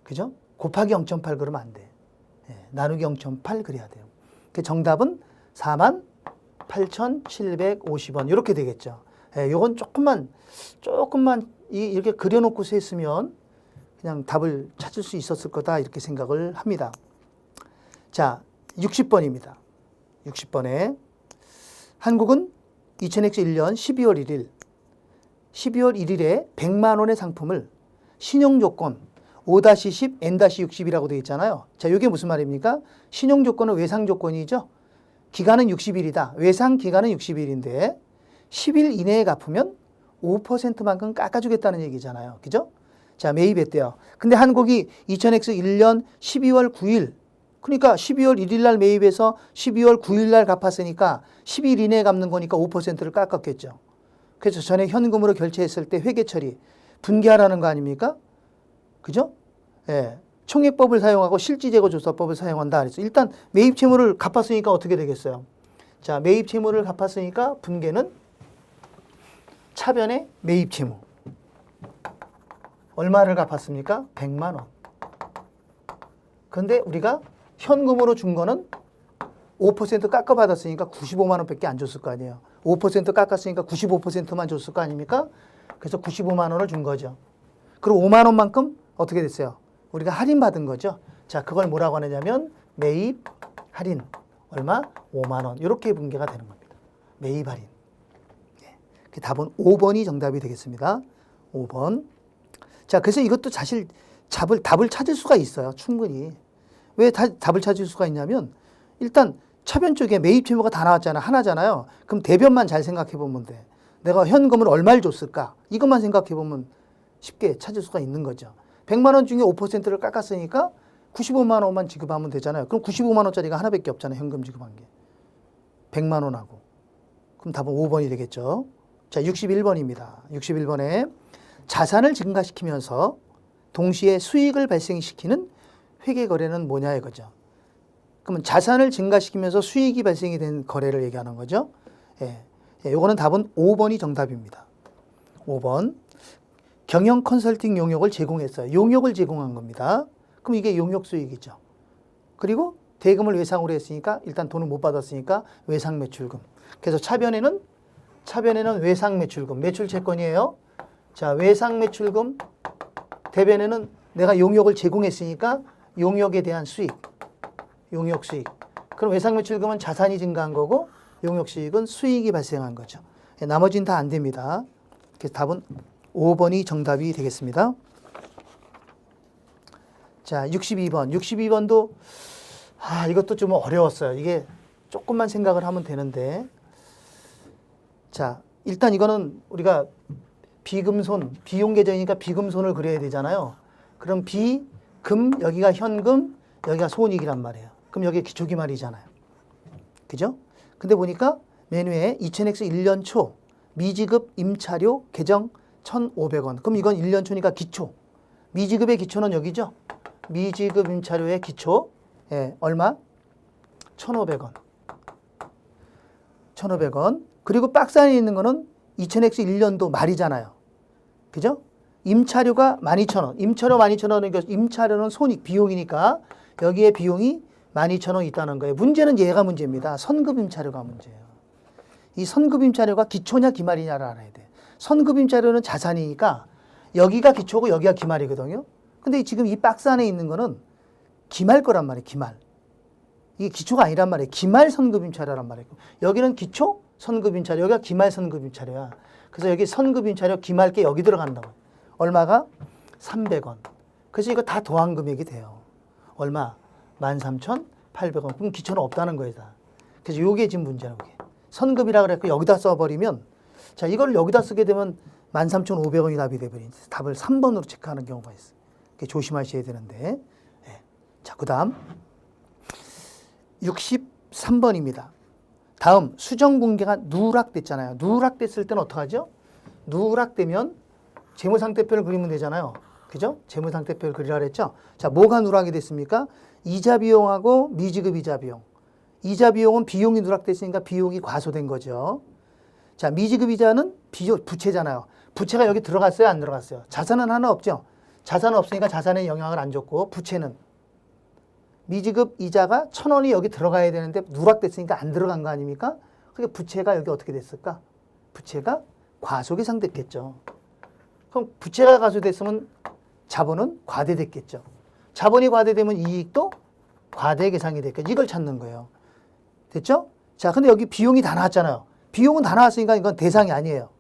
그죠? 곱하기 0.8 그러면 안 돼. 예, 나누기 0.8 그래야 돼요. 그 정답은 48,750원. 이렇게 되겠죠. 예, 요건 조금만 이렇게 그려놓고서 했으면 그냥 답을 찾을 수 있었을 거다. 이렇게 생각을 합니다. 자, 60번입니다. 60번에 한국은 2001년 12월 1일, 12월 1일에 100만 원의 상품을 신용조건 5-10, N-60이라고 되어 있잖아요. 자, 이게 무슨 말입니까? 신용조건은 외상조건이죠. 기간은 60일이다. 외상 기간은 60일인데 10일 이내에 갚으면 5%만큼 깎아주겠다는 얘기잖아요. 그죠? 자, 매입했대요. 근데 한국이 2001년 12월 9일, 그러니까 12월 1일 날 매입해서 12월 9일 날 갚았으니까 10일 이내에 갚는 거니까 5%를 깎았겠죠. 그래서 전에 현금으로 결제했을 때 회계 처리, 분개하라는 거 아닙니까? 그죠? 예. 총액법을 사용하고 실지재고조사법을 사용한다 그랬어. 일단 매입 채무를 갚았으니까 어떻게 되겠어요? 자, 매입 채무를 갚았으니까 분개는 차변의 매입 채무. 얼마를 갚았습니까? 100만 원. 근데 우리가 현금으로 준 거는 5% 깎아받았으니까 95만 원밖에 안 줬을 거 아니에요. 5% 깎았으니까 95%만 줬을 거 아닙니까? 그래서 95만 원을 준 거죠. 그리고 5만 원만큼 어떻게 됐어요? 우리가 할인받은 거죠. 자, 그걸 뭐라고 하느냐면 매입 할인. 얼마? 5만 원. 이렇게 분개가 되는 겁니다. 매입 할인. 네. 답은 5번이 정답이 되겠습니다. 5번. 자, 그래서 이것도 사실 답을 찾을 수가 있어요. 충분히. 왜 답을 찾을 수가 있냐면 일단 차변 쪽에 매입 채무가 다 나왔잖아. 하나잖아요. 그럼 대변만 잘 생각해 보면 돼. 내가 현금을 얼마를 줬을까? 이것만 생각해 보면 쉽게 찾을 수가 있는 거죠. 100만 원 중에 5%를 깎았으니까 95만 원만 지급하면 되잖아요. 그럼 95만 원짜리가 하나밖에 없잖아요. 현금 지급한 게. 100만 원하고. 그럼 답은 5번이 되겠죠. 자, 61번입니다. 61번에 자산을 증가시키면서 동시에 수익을 발생시키는 회계거래는 뭐냐 이거죠. 그러면 자산을 증가시키면서 수익이 발생이 된 거래를 얘기하는 거죠. 예. 요거는 답은 5번이 정답입니다. 5번. 경영 컨설팅 용역을 제공했어요. 용역을 제공한 겁니다. 그럼 이게 용역수익이죠. 그리고 대금을 외상으로 했으니까 일단 돈을 못 받았으니까 외상매출금. 그래서 차변에는 외상매출금, 매출채권이에요. 자, 외상매출금, 대변에는 내가 용역을 제공했으니까 용역에 대한 수익, 용역수익. 그럼 외상매출금은 자산이 증가한 거고 용역수익은 수익이 발생한 거죠. 나머지는 다 안 됩니다. 그래서 답은 5번이 정답이 되겠습니다. 자, 62번. 62번도 이것도 좀 어려웠어요. 이게 조금만 생각을 하면 되는데, 자, 일단 이거는 우리가 비금손, 비용 계정이니까 비금손을 그려야 되잖아요. 그럼 비금, 여기가 현금, 여기가 손익이란 말이에요. 그럼 여기 기초기말이잖아요. 그죠? 근데 보니까 메뉴에 2000X 1년 초 미지급 임차료 계정 1,500원. 그럼 이건 1년 초니까 기초. 미지급의 기초는 여기죠? 미지급 임차료의 기초. 예, 얼마? 1,500원. 1,500원. 그리고 박스 안에 있는 거는 2000X 1년도 말이잖아요. 그죠? 임차료가 12,000원. 임차료 12,000원은 임차료는 손익, 비용이니까 여기에 비용이 12,000원 있다는 거예요. 문제는 얘가 문제입니다. 선급 임차료가 문제예요. 이 선급 임차료가 기초냐 기말이냐를 알아야 돼. 선급 임차료는 자산이니까 여기가 기초고 여기가 기말이거든요. 근데 지금 이 박스 안에 있는 거는 기말 거란 말이에요. 기말. 이게 기초가 아니란 말이에요. 기말 선급 임차료란 말이에요. 여기는 기초 선급 임차료, 여기가 기말 선급 임차료야. 그래서 여기 선급 임차료 기말 게 여기 들어간다고. 얼마가? 300원. 그래서 이거 다 더한 금액이 돼요. 얼마? 13,800원. 그럼 기초는 없다는 거예요. 다. 그래서 요게 지금 문제라고. 선급이라 그랬고 여기다 써버리면, 자, 이걸 여기다 쓰게 되면 13,500원이 답이 돼버리니 답을 3번으로 체크하는 경우가 있어요. 조심하셔야 되는데. 네. 자, 그 다음 63번입니다. 다음 수정공개가 누락됐잖아요. 누락됐을 때는 어떡하죠? 누락되면 재무상태표를 그리면 되잖아요. 그죠? 재무상태표를 그리라 그랬죠? 자, 뭐가 누락이 됐습니까? 이자 비용하고 미지급 이자 비용. 이자 비용은 비용이 누락됐으니까 비용이 과소된 거죠. 자, 미지급 이자는 부채잖아요. 부채가 여기 들어갔어요? 안 들어갔어요? 자산은 하나 없죠? 자산은 없으니까 자산에 영향을 안 줬고, 부채는 미지급 이자가 1,000원이 여기 들어가야 되는데 누락됐으니까 안 들어간 거 아닙니까? 그러니까 부채가 여기 어떻게 됐을까? 부채가 과소계상됐겠죠. 그럼 부채가 과소됐으면 자본은 과대됐겠죠. 자본이 과대되면 이익도 과대계상이 됐겠죠. 이걸 찾는 거예요. 됐죠? 자, 근데 여기 비용이 다 나왔잖아요. 비용은 다 나왔으니까 이건 대상이 아니에요.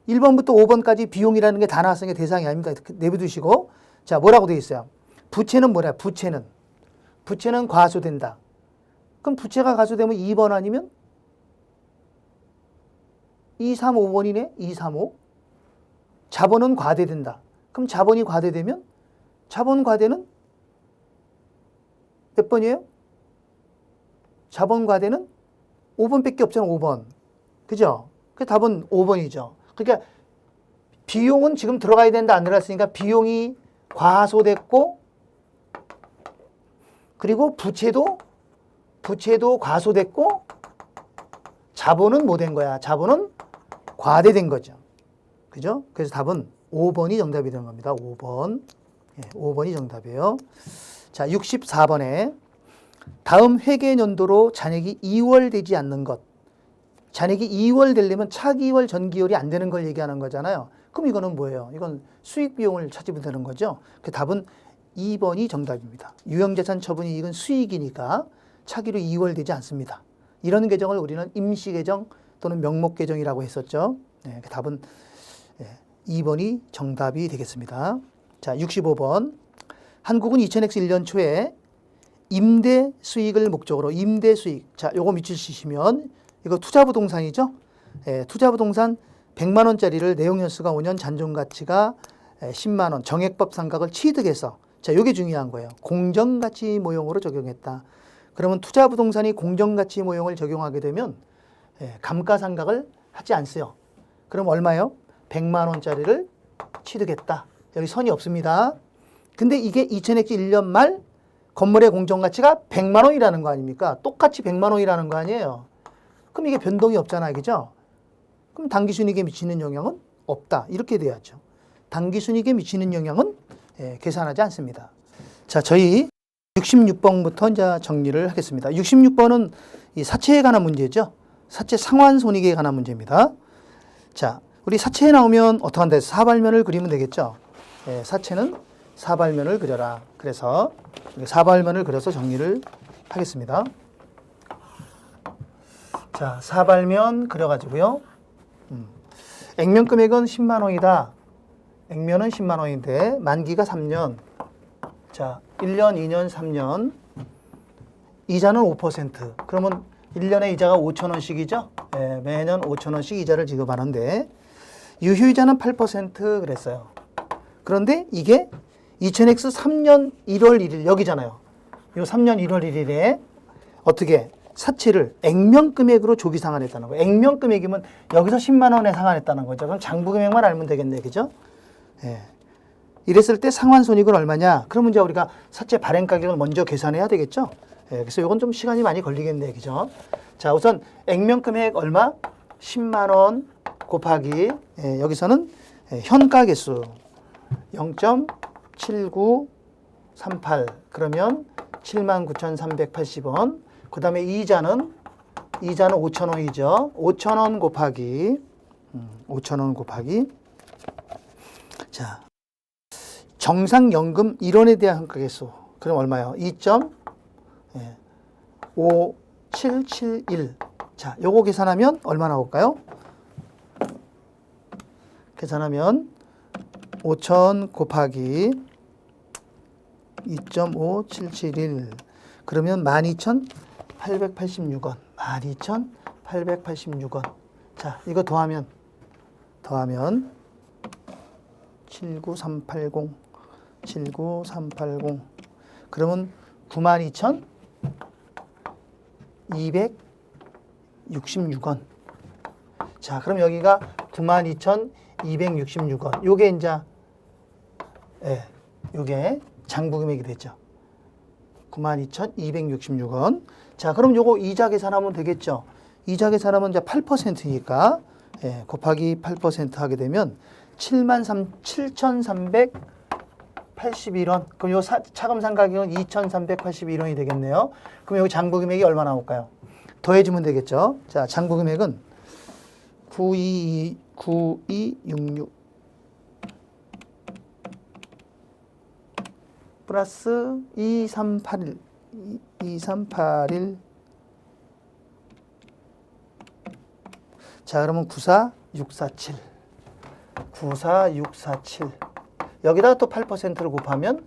1번부터 5번까지 비용이라는 게 다 나왔으니까 대상이 아닙니다. 내비두시고. 자, 뭐라고 되어 있어요? 부채는 뭐냐? 부채는 과소된다. 그럼 부채가 과소되면 2번 아니면 2, 3, 5번이네? 2, 3, 5. 자본은 과대된다. 그럼 자본이 과대되면 자본 과대는 몇 번이에요? 자본 과대는 5번밖에 없잖아. 5번. 그죠? 그 답은 5번이죠. 그러니까 비용은 지금 들어가야 된다. 안 들어갔으니까 비용이 과소됐고, 그리고 부채도 과소됐고, 자본은 뭐 된 거야? 자본은 과대된 거죠. 그죠? 그래서 답은 5번이 정답이 되는 겁니다. 5번. 예, 5번이 정답이에요. 자, 64번에 다음 회계연도로 잔액이 2월되지 않는 것. 잔액이 2월 되려면 차기월, 전기월이 안 되는 걸 얘기하는 거잖아요. 그럼 이거는 뭐예요? 이건 수익 비용을 찾으면 되는 거죠. 그 답은 2번이 정답입니다. 유형자산 처분 이익은 수익이니까 차기로 2월 되지 않습니다. 이런 계정을 우리는 임시계정 또는 명목계정이라고 했었죠. 네, 그 답은 2번이 정답이 되겠습니다. 자, 65번. 한국은 2000X 1년 초에 임대 수익을 목적으로 임대 수익. 자, 요거 미치시면 이거 투자부동산이죠. 예, 투자부동산 100만 원짜리를 내용연수가 5년, 잔존가치가 10만 원, 정액법 상각을 취득해서, 자, 요게 중요한 거예요. 공정가치 모형으로 적용했다. 그러면 투자부동산이 공정가치 모형을 적용하게 되면 감가상각을 하지 않어요. 그럼 얼마요? 100만 원짜리를 취득했다. 여기 선이 없습니다. 근데 이게 2000X 1년 말 건물의 공정가치가 100만 원이라는 거 아닙니까? 똑같이 100만 원이라는 거 아니에요. 그럼 이게 변동이 없잖아요. 그죠? 그럼 당기순이익에 미치는 영향은 없다. 이렇게 돼야죠. 당기순이익에 미치는 영향은 계산하지 않습니다. 자, 저희 66번부터 이제 정리를 하겠습니다. 66번은 이 사채에 관한 문제죠. 사채 상환 손익에 관한 문제입니다. 자, 우리 사채에 나오면 어떡한다 해서 사발면을 그리면 되겠죠. 예, 사채는 사발면을 그려라. 그래서 사발면을 그려서 정리를 하겠습니다. 자, 사발면 그려가지고요. 액면 금액은 10만 원이다. 액면은 10만 원인데 만기가 3년. 자, 1년, 2년, 3년. 이자는 5%. 그러면 1년에 이자가 5천 원씩이죠. 예, 매년 5천 원씩 이자를 지급하는데 유효이자는 8% 그랬어요. 그런데 이게 2000X 3년 1월 1일 여기잖아요. 이 3년 1월 1일에 어떻게 사채를 액면 금액으로 조기 상환했다는 거예요. 액면 금액이면 여기서 10만 원에 상환했다는 거죠. 그럼 장부 금액만 알면 되겠네. 그죠? 예. 이랬을 때 상환 손익은 얼마냐? 그러면 이제 우리가 사채 발행 가격을 먼저 계산해야 되겠죠? 예. 그래서 이건 좀 시간이 많이 걸리겠네. 그죠? 자, 우선 액면 금액 얼마? 10만 원 곱하기 예, 여기서는 현가 개수 0.7938 그러면 79,380원. 그 다음에 이자는 5,000원이죠. 5,000원 곱하기 5,000원 곱하기 자 정상연금 1원에 대한 현가계수 그럼 얼마요? 2.5771 자 요거 계산하면 얼마 나올까요? 계산하면 5,000 곱하기 2.5771 그러면 12,886원. 12,886원. 자, 이거 더하면 79380 그러면 92,266원. 자, 그럼 여기가 92,266원. 요게 이제 요게 장부 금액이 됐죠. 92,266원. 자, 그럼 요거 이자 계산하면 되겠죠. 이자 계산하면 이제 8%니까 예, 곱하기 8% 하게 되면 7381원. 그럼 요 차감상 가격은 2,381원이 되겠네요. 그럼 여기 장부 금액이 얼마 나올까요? 더해주면 되겠죠. 자, 장부 금액은 9266 플러스 2381 자 그러면 94647 여기다가 또 8%를 곱하면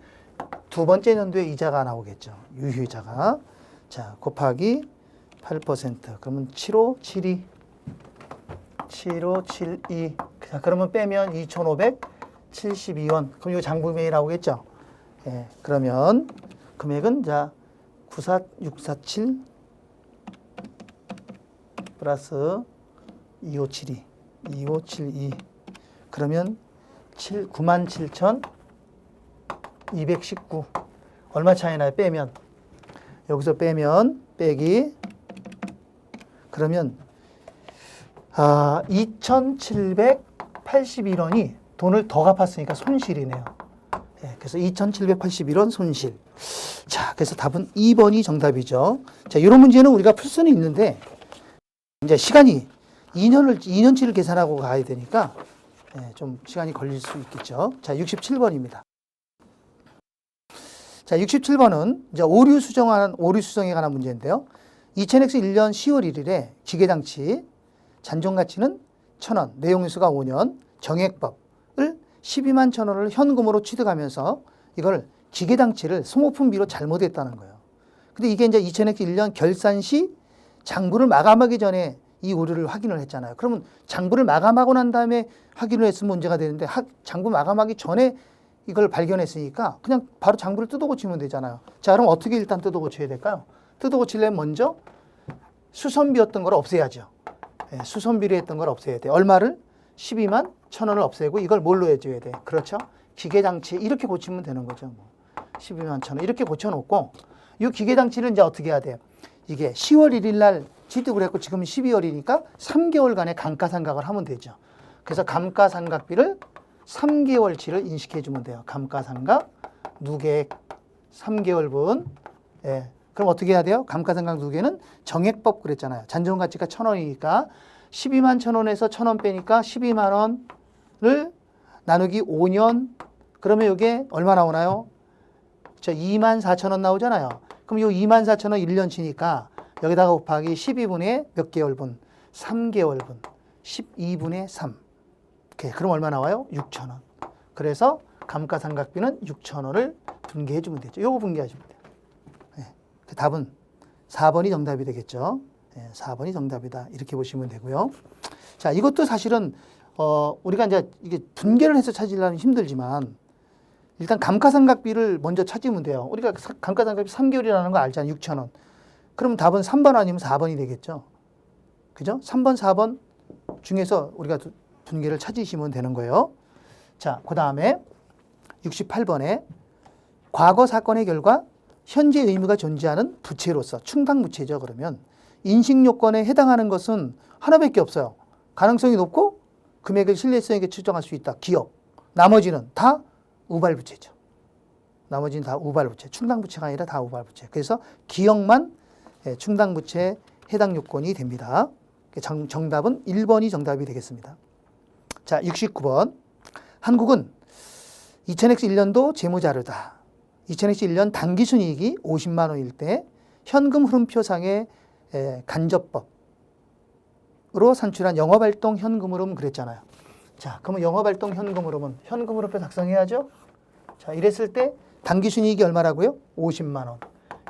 두 번째 연도에 이자가 나오겠죠. 유효이자가 자 곱하기 8% 그러면 7572 자 그러면 빼면 2,572원 그럼 이거 장부금액이 나오겠죠. 예, 그러면 금액은 자 94647 플러스 2572 그러면 97,219 얼마 차이 나요? 빼면 여기서 빼면 빼기 그러면 2,781원이 돈을 더 갚았으니까 손실이네요. 네, 그래서 2,781원 손실. 자, 그래서 답은 2번이 정답이죠. 자, 이런 문제는 우리가 풀 수는 있는데 이제 시간이 2년치를 계산하고 가야 되니까 네, 좀 시간이 걸릴 수 있겠죠. 자, 67번입니다. 자, 67번은 이제 오류 수정에 관한 문제인데요. 2000X 1년 10월 1일에 기계장치 잔존가치는 1,000원, 내용인수가 5년, 정액법을 12만 1,000원을 현금으로 취득하면서 이걸 기계장치를 소모품비로 잘못했다는 거예요. 근데 이게 이제 2000X 1년 결산 시 장부를 마감하기 전에 이 오류를 확인을 했잖아요. 그러면 장부를 마감하고 난 다음에 확인을 했으면 문제가 되는데 장부 마감하기 전에 이걸 발견했으니까 그냥 바로 장부를 뜯어 고치면 되잖아요. 자, 그럼 어떻게 일단 뜯어 고쳐야 될까요? 뜯어 고치려면 먼저 수선비였던 걸 없애야죠. 네, 수선비로 했던 걸 없애야 돼요. 얼마를? 12만 1,000원을 없애고 이걸 뭘로 해줘야 돼? 그렇죠? 기계장치 이렇게 고치면 되는 거죠. 12만 1,000원 이렇게 고쳐놓고 이 기계장치를 이제 어떻게 해야 돼요? 이게 10월 1일 날 취득을 했고 지금은 12월이니까 3개월간의 감가상각을 하면 되죠. 그래서 감가상각비를 3개월치를 인식해 주면 돼요. 감가상각 누계액 3개월분. 예. 그럼 어떻게 해야 돼요? 감가상각 두 개는 정액법 그랬잖아요. 잔존가치가 1,000원이니까 12만 1,000원에서 1,000원 빼니까 12만 원을 나누기 5년. 그러면 이게 얼마 나오나요? 24,000원 나오잖아요. 그럼 이 24,000원 1년치니까 여기다가 곱하기 12분의 몇 개월분? 3개월분. 12분의 3. 오케이. 그럼 얼마 나와요? 6,000원. 그래서 감가상각비는 6,000원을 분개해 주면 되죠. 요거 분개하시면 돼요. 네. 답은 4번이 정답이 되겠죠. 네, 4번이 정답이다. 이렇게 보시면 되고요. 자, 이것도 사실은 우리가 이제 이게 분개를 해서 찾으려면 힘들지만 일단 감가상각비를 먼저 찾으면 돼요. 우리가 감가상각비 3개월이라는 거 알잖아요. 6,000원. 그럼 답은 3번 아니면 4번이 되겠죠. 그죠? 3번, 4번 중에서 우리가 분개를 찾으시면 되는 거예요. 자, 그 다음에 68번에 과거 사건의 결과 현재 의무가 존재하는 부채로서 충당부채죠. 그러면 인식요건에 해당하는 것은 하나밖에 없어요. 가능성이 높고 금액을 신뢰성 있게 추정할 수 있다. 기억. 나머지는 다 우발부채죠. 나머지는 다 우발부채. 충당부채가 아니라 다 우발부채. 그래서 기억만 충당부채 해당 요건이 됩니다. 정답은 1번이 정답이 되겠습니다. 자, 69번. 한국은 2000X1년도 재무자료다. 2000X1년 당기순이익이 50만 원일 때 현금 흐름표상의 간접법으로 산출한 영업활동 현금 흐름 그랬잖아요. 자, 그러면 영업활동 현금 흐름은 현금 흐름표 작성해야죠. 자, 이랬을 때 당기순이익이 얼마라고요? 50만 원.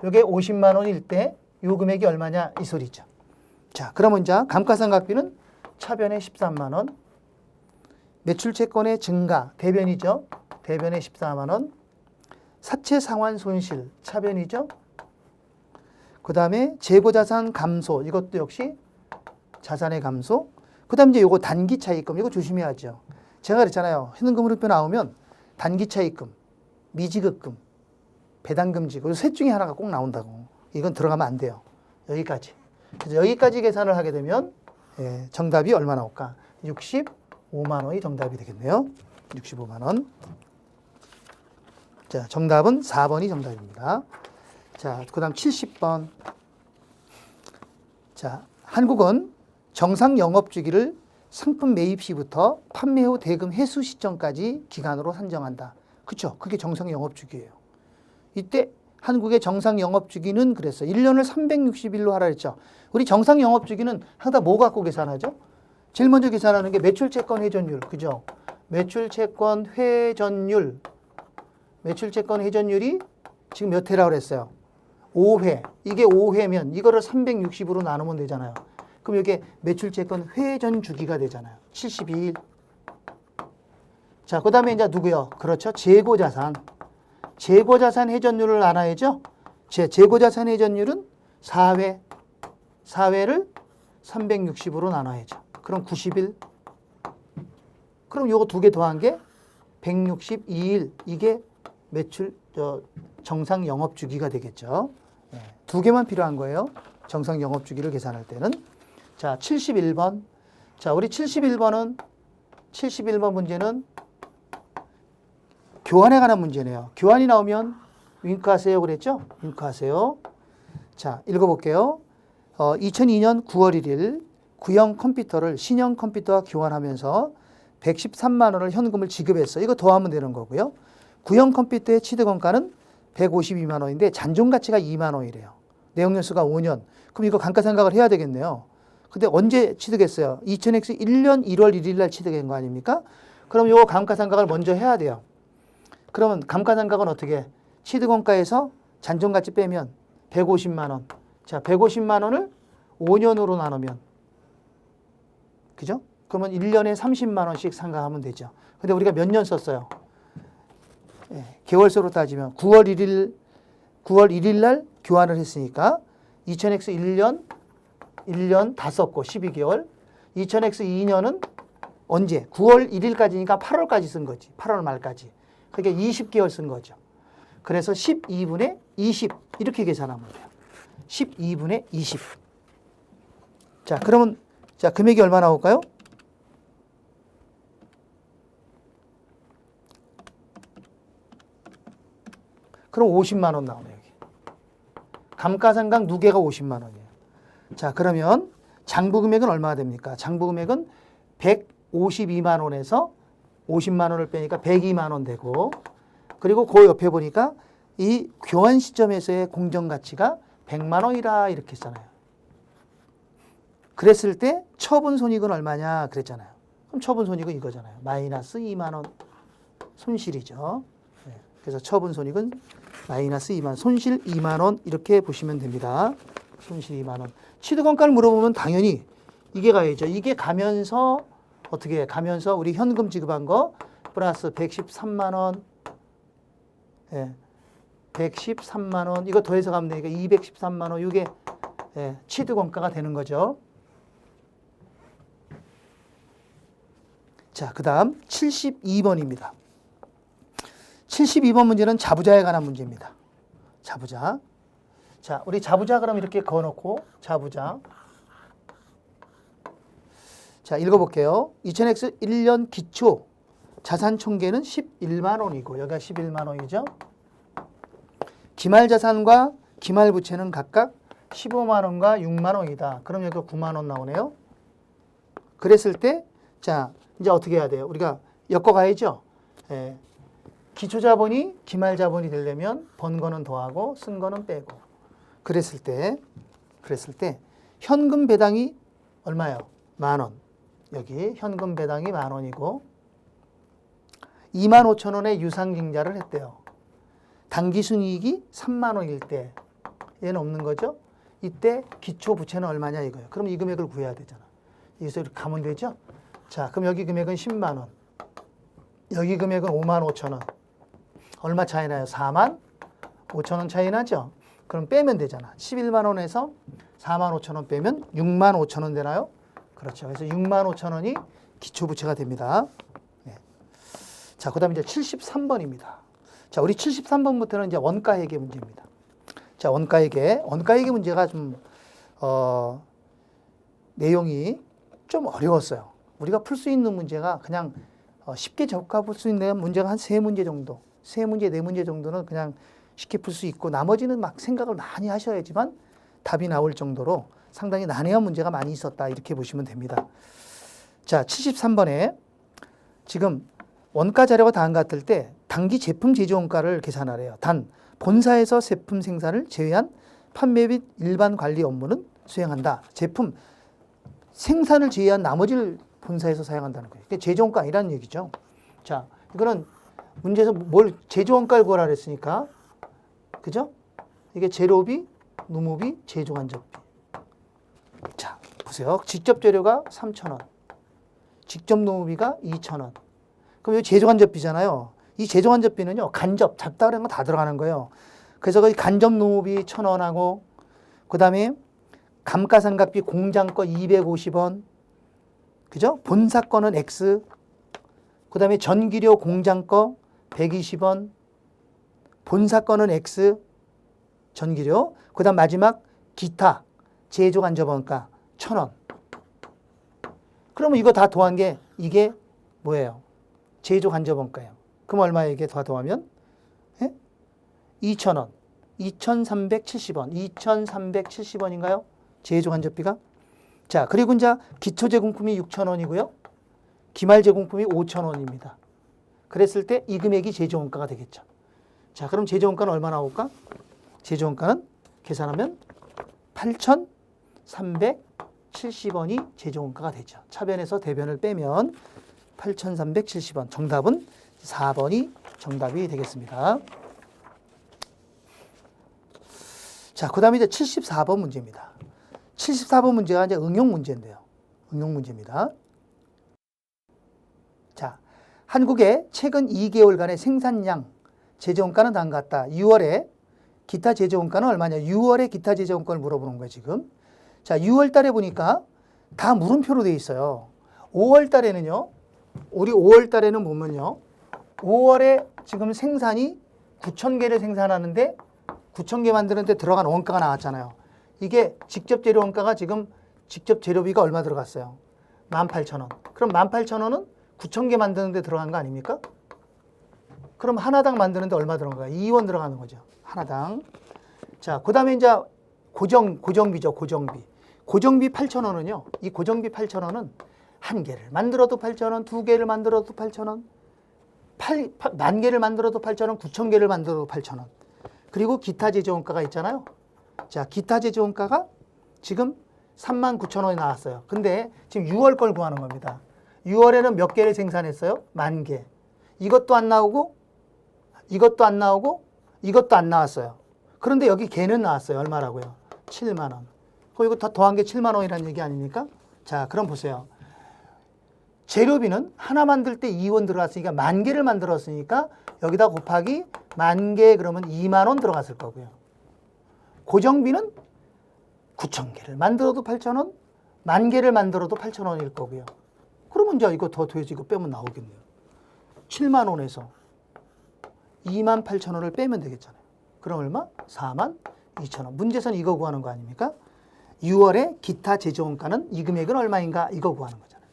이게 50만 원일 때 이 금액이 얼마냐 이 소리죠. 자, 그러면 이제 감가상각비는 차변에 13만 원. 매출채권의 증가, 대변이죠. 대변에 14만 원. 사채 상환 손실, 차변이죠. 그 다음에 재고자산 감소, 이것도 역시 자산의 감소. 그 다음에 이제 요거 단기 차입금, 이거 조심해야죠. 제가 그랬잖아요. 현금 흐름표 나오면 단기 차입금, 미지급금, 배당금지, 이 셋 중에 하나가 꼭 나온다고. 이건 들어가면 안 돼요. 여기까지. 그래서 여기까지 계산을 하게 되면 정답이 얼마 나올까? 65만 원이 정답이 되겠네요. 65만 원. 자, 정답은 4번이 정답입니다. 자, 그 다음 70번. 자, 한국은 정상 영업주기를 상품 매입 시부터 판매 후 대금 회수 시점까지 기간으로 산정한다. 그렇죠? 그게 정상 영업주기예요. 이때 한국의 정상 영업주기는 그랬어요. 1년을 360일로 하라 했죠. 우리 정상 영업주기는 항상 뭐 갖고 계산하죠? 제일 먼저 계산하는 게 매출채권 회전율. 그죠? 매출채권 회전율. 매출채권 회전율이 지금 몇 회라고 그랬어요? 5회. 이게 5회면 이거를 360으로 나누면 되잖아요. 그럼 이게 매출채권 회전 주기가 되잖아요. 72일. 자, 그 다음에 이제 누구요? 그렇죠. 재고자산. 재고자산 회전율을 알아야죠. 재고자산 회전율은 4회. 4회를 360으로 나눠야죠. 그럼 90일. 그럼 요거 두 개 더한 게 162일. 이게 매출 정상 영업 주기가 되겠죠. 두 개만 필요한 거예요. 정상 영업 주기를 계산할 때는. 자, 71번. 자, 우리 71번 문제는 교환에 관한 문제네요. 교환이 나오면 윙크하세요 그랬죠? 윙크하세요. 자, 읽어볼게요. 2002년 9월 1일 구형 컴퓨터를 신형 컴퓨터와 교환하면서 113만 원을 현금을 지급했어. 이거 더하면 되는 거고요. 구형 컴퓨터의 취득원가는 152만 원인데 잔존가치가 2만 원이래요. 내용연수가 5년. 그럼 이거 감가상각을 해야 되겠네요. 근데 언제 취득했어요? 2000X 1년 1월 1일 날 취득한 거 아닙니까? 그럼 이거 감가상각을 먼저 해야 돼요. 그러면 감가상각은 어떻게 해? 취득원가에서 잔존가치 빼면 150만 원. 자, 150만 원을 5년으로 나누면 그죠? 그러면 1년에 30만 원씩 상각하면 되죠. 근데 우리가 몇 년 썼어요? 개월수로 따지면 9월 1일 날 교환을 했으니까 2000X 1년 다 썼고 12개월. 2000X 2년은 언제? 9월 1일까지니까 8월까지 쓴 거지. 8월 말까지. 그러니까 20개월 쓴 거죠. 그래서 12분의 20 이렇게 계산하면 돼요. 12분의 20. 자, 그러면 자, 금액이 얼마 나올까요? 그럼 50만 원 나오네요. 여기. 감가상각 누계가 50만 원이에요. 자, 그러면 장부 금액은 얼마가 됩니까? 장부 금액은 152만 원에서 50만 원을 빼니까 102만 원 되고, 그리고 그 옆에 보니까 이 교환 시점에서의 공정 가치가 100만 원이라 이렇게 했잖아요. 그랬을 때 처분 손익은 얼마냐 그랬잖아요. 그럼 처분 손익은 이거잖아요. 마이너스 2만 원 손실이죠. 네. 그래서 처분 손익은 마이너스 2만 원, 손실 2만 원 이렇게 보시면 됩니다. 손실 2만 원. 취득원가를 물어보면 당연히 이게 가야죠. 이게 가면서 어떻게 가면서 우리 현금 지급한 거 플러스 113만 원, 예, 113만 원 이거 더해서 가면 되니까 213만 원 이게 예, 취득원가가 되는 거죠. 자, 그 다음 72번입니다. 72번 문제는 자부자에 관한 문제입니다. 자부자. 자, 우리 자부자 그럼 이렇게 그어놓고 자부자. 자, 읽어볼게요. 2000X 1년 기초 자산 총계는 11만 원이고 여기가 11만 원이죠. 기말 자산과 기말 부채는 각각 15만 원과 6만 원이다. 그럼 여기가 9만 원 나오네요. 그랬을 때 자, 이제 어떻게 해야 돼요? 우리가 엮어가야죠. 예. 기초 자본이 기말 자본이 되려면 번 거는 더하고 쓴 거는 빼고. 그랬을 때 현금 배당이 얼마예요? 만 원. 여기 현금 배당이 만 원이고 2만 5천 원의 유상증자를 했대요. 당기순이익이 3만 원일 때 얘는 없는 거죠. 이때 기초 부채는 얼마냐 이거예요. 그럼 이 금액을 구해야 되잖아. 여기서 이렇게 가면 되죠. 자, 그럼 여기 금액은 10만 원. 여기 금액은 5만 5천 원. 얼마 차이 나요? 4만 5천 원 차이 나죠? 그럼 빼면 되잖아. 11만 원에서 4만 5천 원 빼면 6만 5천 원 되나요? 그렇죠. 그래서 6만 5천 원이 기초부채가 됩니다. 네. 자, 그 다음에 이제 73번입니다. 자, 우리 73번부터는 이제 원가회계 문제입니다. 자, 원가회계 문제가 좀, 내용이 좀 어려웠어요. 우리가 풀 수 있는 문제가 그냥 쉽게 접근할 수 있는 문제가 한 3문제 정도, 3문제, 4문제 정도는 그냥 쉽게 풀 수 있고 나머지는 막 생각을 많이 하셔야지만 답이 나올 정도로 상당히 난해한 문제가 많이 있었다 이렇게 보시면 됩니다. 자, 73번에 지금 원가 자료가 다음과 같을 때 당기 제품 제조 원가를 계산하래요. 단 본사에서 제품 생산을 제외한 판매 및 일반 관리 업무는 수행한다. 제품 생산을 제외한 나머지를 본사에서 사용한다는 거예요. 그게 제조 원가 아니라는 얘기죠. 자, 이거는 문제에서 뭘 제조 원가를 구하라 그랬으니까 그죠? 이게 재료비, 누무비, 제조 간접비. 자, 보세요. 직접 재료가 3,000원. 직접 노무비가 2,000원. 그럼 여기 제조 간접비잖아요. 이 제조 간접비는요. 간접, 잡다 그런 거 다 들어가는 거예요. 그래서 거기 간접 노무비 1,000원하고 그다음에 감가상각비 공장거 250원. 그죠? 본사거는 X. 그다음에 전기료 공장거 120원. 본사거는 X. 전기료. 그다음 마지막 기타 제조 간접원가 1,000원. 그러면 이거 다 더한 게 이게 뭐예요? 제조 간접원가예요. 그럼 얼마예요? 이게 다 더하면? 예? 2,000원. 2,370원. 2,370원인가요? 제조 간접비가? 자, 그리고 이제 기초 제공품이 6,000원이고요. 기말 제공품이 5,000원입니다. 그랬을 때 이 금액이 제조 원가가 되겠죠. 자, 그럼 제조 원가는 얼마 나올까? 제조 원가는 계산하면 8,370원이 제조 원가가 되죠. 차변에서 대변을 빼면 8,370원. 정답은 4번이 정답이 되겠습니다. 자, 그 다음에 이제 74번 문제입니다. 74번 문제가 이제 응용 문제인데요. 응용 문제입니다. 자, 한국의 최근 2개월간의 생산량 제조원가는 다음과 같다. 6월에 기타 제조원가는 얼마냐? 6월에 기타 제조원가를 물어보는 거예요, 지금. 자, 6월 달에 보니까 다 물음표로 되어 있어요. 5월 달에는요, 우리 5월 달에는 보면요, 5월에 지금 생산이 9,000개를 생산하는데 9,000개 만드는데 들어간 원가가 나왔잖아요. 이게 직접 재료 원가가 지금 직접 재료비가 얼마 들어갔어요? 18,000원. 그럼 18,000원은 9,000개 만드는데 들어간 거 아닙니까? 그럼 하나당 만드는데 얼마 들어간 거야? 2원 들어가는 거죠. 하나당. 자, 그 다음에 이제 고정비죠. 고정비 8,000원은요. 이 고정비 8,000원은 한 개를 만들어도 8,000원, 두 개를 만들어도 8,000원, 10,000개를 만들어도 8,000원, 9,000개를 만들어도 8,000원. 그리고 기타 제조원가가 있잖아요. 자, 기타 제조원가가 지금 39,000원이 나왔어요. 근데 지금 6월 걸 구하는 겁니다. 6월에는 몇 개를 생산했어요? 10,000개. 이것도 안 나오고, 이것도 안 나오고, 이것도 안 나왔어요. 그런데 여기 개는 나왔어요. 얼마라고요? 7만 원. 이거 다 더한 게 7만 원이라는 얘기 아닙니까? 자, 그럼 보세요. 재료비는 하나 만들 때 2원 들어갔으니까 10,000개를 만들었으니까 여기다 곱하기 10,000개 그러면 2만 원 들어갔을 거고요. 고정비는 9,000개를 만들어도 8,000원, 10,000개를 만들어도 8,000원일 거고요. 그러면 이제 이거 더 더해서 이거 빼면 나오겠네요. 7만 원에서 28,000원을 빼면 되겠잖아요. 그럼 얼마? 42,000원. 문제에서는 이거 구하는 거 아닙니까? 6월에 기타 제조원가는 이 금액은 얼마인가? 이거 구하는 거잖아요.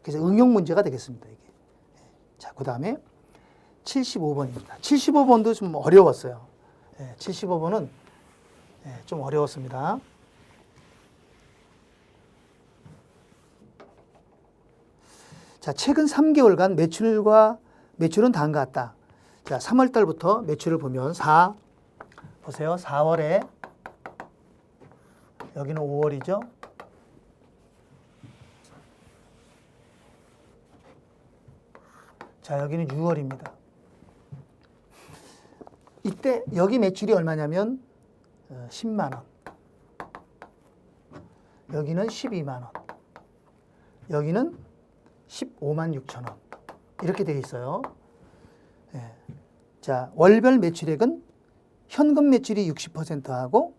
그래서 응용 문제가 되겠습니다. 이게. 자, 그 다음에 75번입니다. 75번도 좀 어려웠어요. 75번은 좀 어려웠습니다. 자, 최근 3개월간 매출은 다 같다. 자, 3월 달부터 매출을 보면 보세요. 4월에 여기는 5월이죠. 자, 여기는 6월입니다. 이때 여기 매출이 얼마냐면 10만 원. 여기는 12만 원. 여기는 15만 6천 원. 이렇게 되어 있어요. 자, 월별 매출액은 현금 매출이 60%하고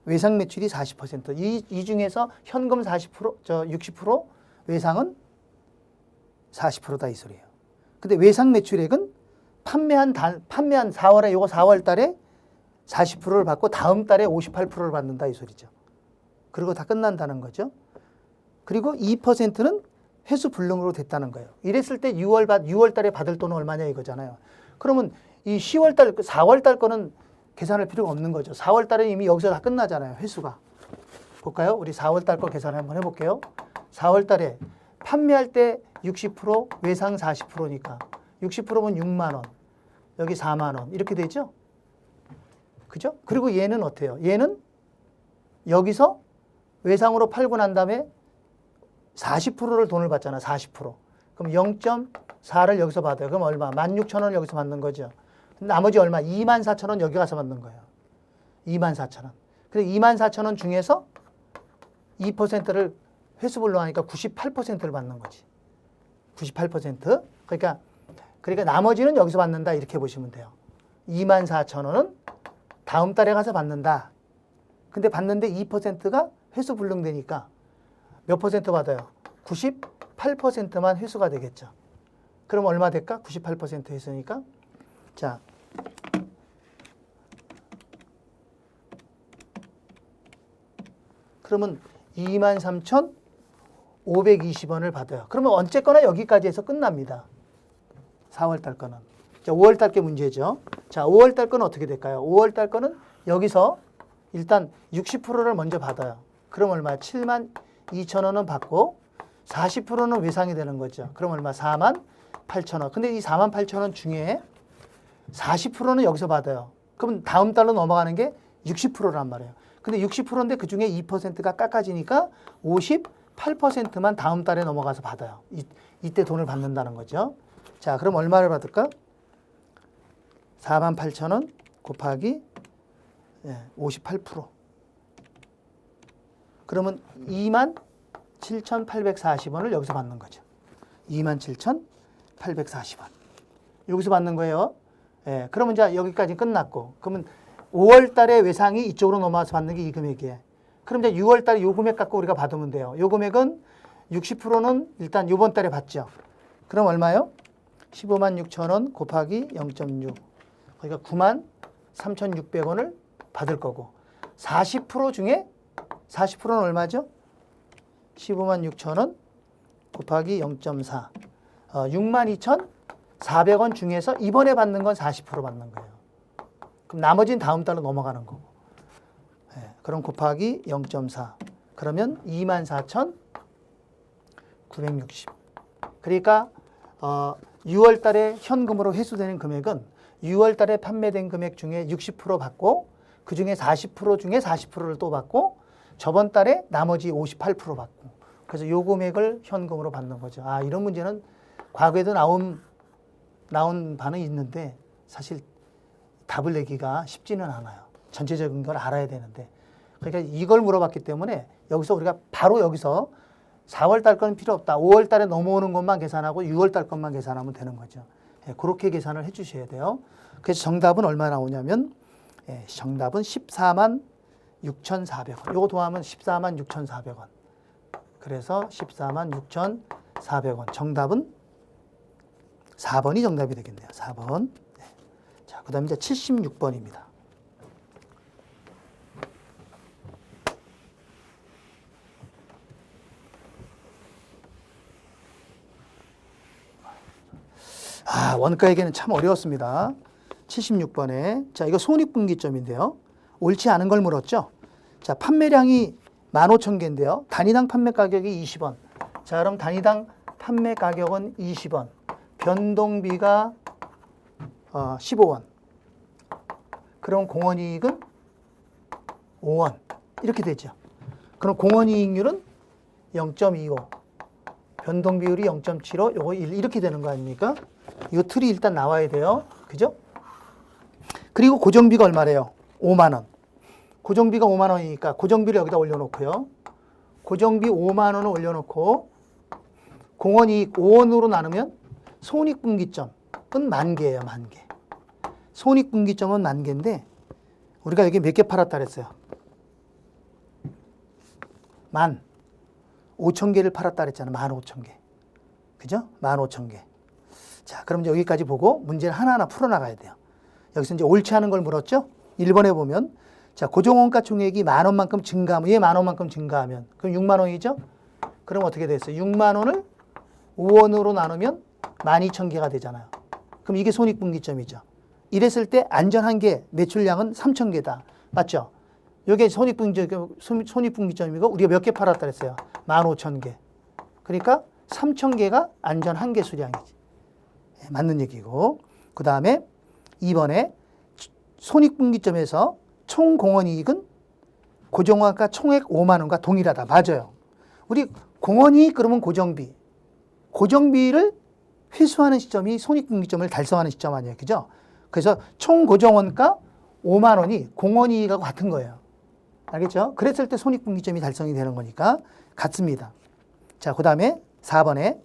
외상 매출이 40%. 이 중에서 현금 40%, 60%, 외상은 40%다 이 소리예요. 근데 외상 매출액은 판매한 4월에 요거 4월 달에 40%를 받고 다음 달에 58%를 받는다 이 소리죠. 그리고 다 끝난다는 거죠. 그리고 2%는 회수 불능으로 됐다는 거예요. 이랬을 때 6월 달에 받을 돈은 얼마냐 이거잖아요. 그러면 이 10월 달, 4월 달 거는 계산할 필요가 없는 거죠. 4월 달에 이미 여기서 다 끝나잖아요. 회수가. 볼까요? 우리 4월 달 거 계산 한번 해볼게요. 4월 달에 판매할 때 60%, 외상 40%니까 60%면 6만 원, 여기 4만 원 이렇게 되죠? 그죠? 그리고 얘는 어때요? 얘는 여기서 외상으로 팔고 난 다음에 40%를 돈을 받잖아. 40%. 그럼 0.4를 여기서 받아요. 그럼 얼마? 16,000원을 여기서 받는 거죠. 나머지 얼마? 24,000원 여기 가서 받는 거예요. 24,000원. 그래서 24,000원 중에서 2%를 회수불로 하니까 98%를 받는 거지. 98%. 그러니까 나머지는 여기서 받는다. 이렇게 보시면 돼요. 24,000원은 다음 달에 가서 받는다. 근데 받는데 2%가 회수 불능되니까 몇 퍼센트 받아요? 98%만 회수가 되겠죠. 그럼 얼마 될까? 98% 회수니까. 자, 그러면 23,520원을 받아요. 그러면 어쨌거나 여기까지 해서 끝납니다. 4월 달 거는. 자, 5월 달 게 문제죠. 자, 5월 달 거는 어떻게 될까요? 5월 달 거는 여기서 일단 60%를 먼저 받아요. 그럼 얼마? 72,000원은 받고 40%는 외상이 되는 거죠. 그럼 얼마? 48,000원. 근데 이 48,000원 중에 40%는 여기서 받아요. 그럼 다음 달로 넘어가는 게 60%란 말이에요. 근데 60%인데 그 중에 2%가 깎아지니까 58%만 다음 달에 넘어가서 받아요. 이때 돈을 받는다는 거죠. 자, 그럼 얼마를 받을까? 48,000원 곱하기 58%. 그러면 27,840원을 여기서 받는 거죠. 27,840원. 여기서 받는 거예요. 그러면 이제 여기까지 끝났고, 그러면 5월 달에 외상이 이쪽으로 넘어와서 받는 게 이 금액이에요. 그럼 이제 6월 달에 요 금액 갖고 우리가 받으면 돼요. 요 금액은 60%는 일단 요번 달에 받죠. 그럼 얼마요? 15만 6천원 곱하기 0.6. 그러니까 9만 3,600원을 받을 거고, 40% 중에 40%는 얼마죠? 15만 6천원 곱하기 0.4. 62,400 400원 중에서 이번에 받는 건 40% 받는 거예요. 그럼 나머지는 다음 달로 넘어가는 거고. 예, 그럼 곱하기 0.4. 그러면 24,960. 그러니까 6월 달에 현금으로 회수되는 금액은 6월 달에 판매된 금액 중에 60% 받고 그 중에 40% 중에 40%를 또 받고 저번 달에 나머지 58% 받고 그래서 요 금액을 현금으로 받는 거죠. 아, 이런 문제는 과거에도 나온 바는 있는데 사실 답을 내기가 쉽지는 않아요. 전체적인 걸 알아야 되는데. 그러니까 이걸 물어봤기 때문에 여기서 우리가 바로 여기서 4월 달 건 필요 없다. 5월 달에 넘어오는 것만 계산하고 6월 달 것만 계산하면 되는 거죠. 예, 그렇게 계산을 해 주셔야 돼요. 그래서 정답은 얼마 나오냐면 정답은 146,400원. 요거 더하면 146,400원. 그래서 146,400원. 정답은 4번이 정답이 되겠네요. 4번. 네. 자, 그 다음에 이제 76번입니다. 아, 원가에게는 참 어려웠습니다. 76번에. 자, 이거 손익분기점인데요. 옳지 않은 걸 물었죠. 자, 판매량이 15,000개인데요. 단위당 판매 가격이 20원. 자, 그럼 단위당 판매 가격은 20원. 변동비가 15원. 그럼 공원이익은 5원. 이렇게 되죠. 그럼 공원이익률은 0.25. 변동비율이 0.75. 요거 1 이렇게 되는 거 아닙니까? 이거 틀이 일단 나와야 돼요. 그죠? 그리고 고정비가 얼마래요? 5만 원. 고정비가 5만 원이니까 고정비를 여기다 올려놓고요. 고정비 5만 원을 올려놓고 공원이익 5원으로 나누면 손익분기점은 10,000개예요. 10,000개. 손익분기점은 10,000개인데 우리가 여기 몇 개 팔았다 그랬어요? 15,000개를 팔았다 그랬잖아요. 15,000개. 그죠? 15,000개. 자, 그럼 이제 여기까지 보고 문제를 하나하나 풀어나가야 돼요. 여기서 이제 옳지 않은 걸 물었죠? 1번에 보면 자, 고정원가 총액이 10,000원만큼 증가하면 얘 10,000원만큼 증가하면 그럼 6만 원이죠? 그럼 어떻게 됐어요? 6만 원을 5원으로 나누면 12,000개가 되잖아요. 그럼 이게 손익분기점이죠. 이랬을 때 안전한계 매출량은 3,000개다. 맞죠? 이게 손익분기점이고 우리가 몇 개 팔았다 그랬어요? 15,000개. 그러니까 3,000개가 안전한계 수량이지. 네, 맞는 얘기고. 그 다음에 2번에 손익분기점에서 총 공원이익은 고정원가 총액 5만 원과 동일하다. 맞아요. 우리 공원이익 그러면 고정비. 고정비를 회수하는 시점이 손익분기점을 달성하는 시점 아니에요. 그죠? 그래서 총 고정원가 5만 원이 공원이익하고 같은 거예요. 알겠죠? 그랬을 때 손익분기점이 달성이 되는 거니까 같습니다. 자, 그 다음에 4번에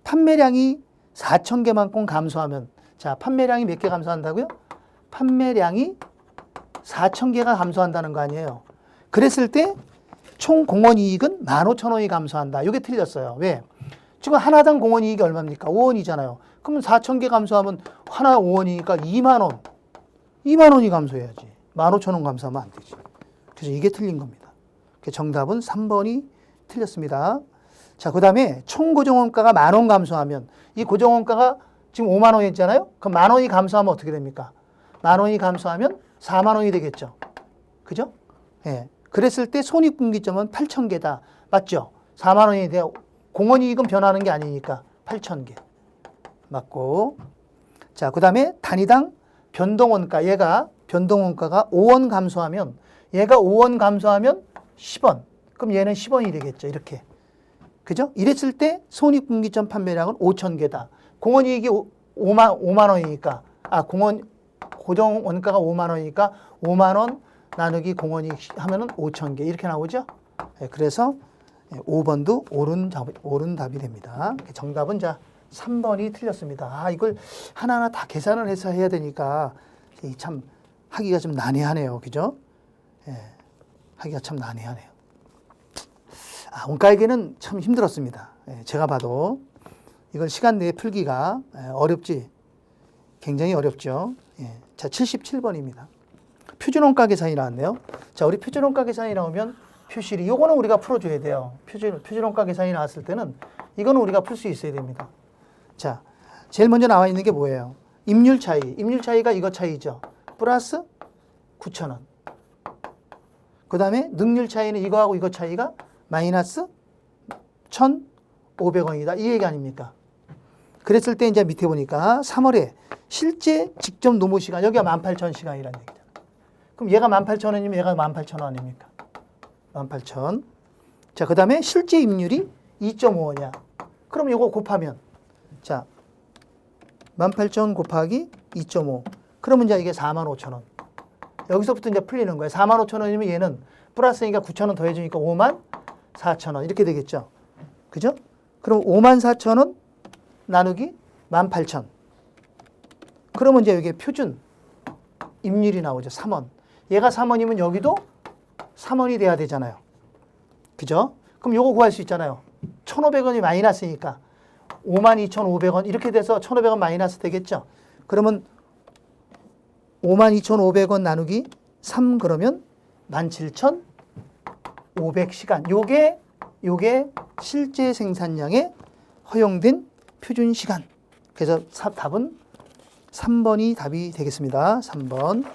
판매량이 4,000개만큼 감소하면 자, 판매량이 몇 개 감소한다고요? 판매량이 4,000개가 감소한다는 거 아니에요. 그랬을 때 총 공원이익은 15,000원이 감소한다. 이게 틀렸어요. 왜? 지금 하나당 공원이익이 얼마입니까? 5원이잖아요. 그러면 4,000개 감소하면 하나 5원이니까 2만 원. 2만 원이 감소해야지. 15,000원 감소하면 안 되지. 그래서 이게 틀린 겁니다. 정답은 3번이 틀렸습니다. 자, 그 다음에 총 고정원가가 10,000원 감소하면 이 고정원가가 지금 5만 원이었잖아요. 그럼 10,000원이 감소하면 어떻게 됩니까? 10,000원이 감소하면 4만 원이 되겠죠. 그죠? 예. 그랬을 때 손익분기점은 8,000개다. 맞죠? 4만 원이 돼요. 공원이익은 변하는 게 아니니까 8,000개. 맞고. 자, 그 다음에 단위당 변동원가. 얘가 변동원가가 5원 감소하면 얘가 5원 감소하면 10원. 그럼 얘는 10원이 되겠죠. 이렇게. 그죠? 이랬을 때 손익분기점 판매량은 5,000개다. 공원이익이 5만 원이니까 고정원가가 5만 원이니까 5만 원 나누기 공원이익 하면은 5,000개 이렇게 나오죠. 네, 그래서 5번도 옳은 답이 됩니다. 정답은 자 3번이 틀렸습니다. 아, 이걸 하나하나 다 계산을 해서 해야 되니까 참 하기가 좀 난해하네요. 그죠? 예, 하기가 참 난해하네요. 아, 원가에게는 참 힘들었습니다. 예, 제가 봐도 이걸 시간 내에 풀기가 어렵지. 굉장히 어렵죠. 예, 자, 77번입니다. 표준원가 계산이 나왔네요. 자, 우리 표준원가 계산이 나오면 표시리, 요거는 우리가 풀어줘야 돼요. 표준원가 계산이 나왔을 때는 이거는 우리가 풀 수 있어야 됩니다. 자, 제일 먼저 나와 있는 게 뭐예요? 임률 차이. 임률 차이가 이거 차이죠. 플러스 9,000원. 그 다음에 능률 차이는 이거하고 이거 차이가 마이너스 1,500원이다. 이 얘기 아닙니까? 그랬을 때 이제 밑에 보니까 3월에 실제 직접 노무 시간, 여기가 18,000시간이라는 얘기잖아. 그럼 얘가 18,000원이면 얘가 18,000원 아닙니까? 18,000. 자, 그 다음에 실제 임률이 2.5원이야. 그럼 이거 곱하면, 자, 18,000 곱하기 2.5. 그러면 이제 이게 45,000원. 여기서부터 이제 풀리는 거예요. 45,000원이면 얘는 플러스니까 9,000원 더해주니까 54,000원. 이렇게 되겠죠. 그죠? 그럼 54,000원 나누기 18,000. 그러면 이제 여기 표준 임률이 나오죠. 3원. 얘가 3원이면 여기도 3원이 돼야 되잖아요. 그죠? 그럼 요거 구할 수 있잖아요. 1,500원이 마이너스니까 52,500원 이렇게 돼서 1,500원 마이너스 되겠죠. 그러면 52,500원 나누기 3 그러면 17,500시간. 요게 실제 생산량의 허용된 표준 시간. 그래서 답은 3번이 답이 되겠습니다. 3번.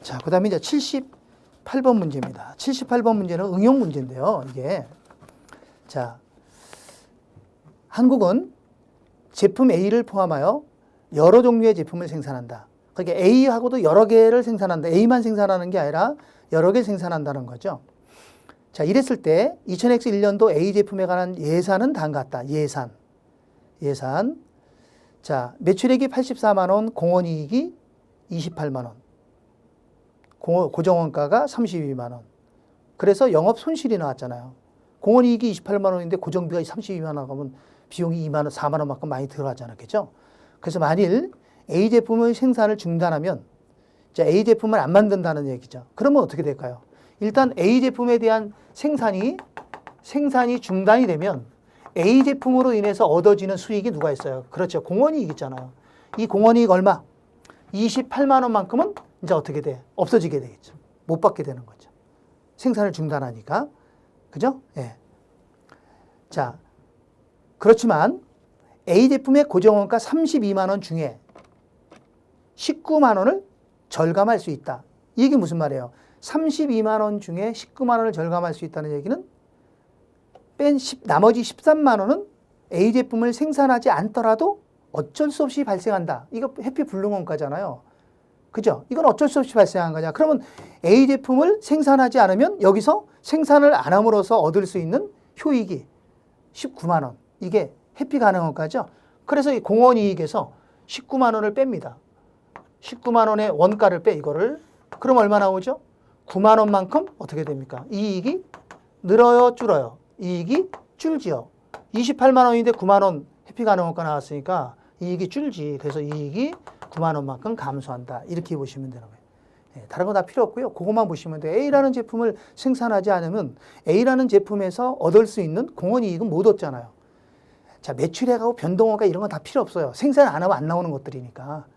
자, 그 다음에 이제 78번 문제입니다. 78번 문제는 응용 문제인데요. 이게. 자, 한국은 제품 A를 포함하여 여러 종류의 제품을 생산한다. 그러니까 A하고도 여러 개를 생산한다. A만 생산하는 게 아니라 여러 개 생산한다는 거죠. 자, 이랬을 때 2000X1년도 A 제품에 관한 예산은 다음과 같다. 예산. 자, 매출액이 84만 원, 공원이익이 28만 원. 고정원가가 32만 원. 그래서 영업 손실이 나왔잖아요. 공원이익이 28만 원인데 고정비가 32만 원 하면 비용이 2만 원, 4만 원만큼 많이 들어가지 않았겠죠? 그래서 만일 A 제품의 생산을 중단하면 A 제품을 안 만든다는 얘기죠. 그러면 어떻게 될까요? 일단 A 제품에 대한 생산이 중단이 되면 A 제품으로 인해서 얻어지는 수익이 누가 있어요? 그렇죠. 공원이익 있잖아요. 이 공원이익 얼마? 28만 원만큼은 이제 어떻게 돼? 없어지게 되겠죠. 못 받게 되는 거죠. 생산을 중단하니까. 그죠? 예. 자, 그렇지만 A 제품의 고정원가 32만 원 중에 19만 원을 절감할 수 있다. 이게 무슨 말이에요? 32만 원 중에 19만 원을 절감할 수 있다는 얘기는 나머지 13만 원은 A 제품을 생산하지 않더라도 어쩔 수 없이 발생한다. 이거 해피 불능원가잖아요. 그죠? 이건 어쩔 수 없이 발생한 거냐. 그러면 A 제품을 생산하지 않으면 여기서 생산을 안 함으로써 얻을 수 있는 효익이 19만 원. 이게 해피 가능원가죠. 그래서 이 공원이익에서 19만 원을 뺍니다. 19만 원의 원가를 빼 이거를. 그럼 얼마 나오죠? 9만 원만큼 어떻게 됩니까? 이익이 늘어요, 줄어요? 이익이 줄지요. 28만 원인데 9만 원 해피 가능원가 나왔으니까 이익이 줄지. 그래서 이익이 9만 원만큼 감소한다. 이렇게 보시면 되는 거예요. 네, 다른 거 다 필요 없고요. 그것만 보시면 돼요. A라는 제품을 생산하지 않으면 A라는 제품에서 얻을 수 있는 공원이익은 못 얻잖아요. 자, 매출액하고 변동원가 이런 건 다 필요 없어요. 생산 안 하면 안 나오는 것들이니까.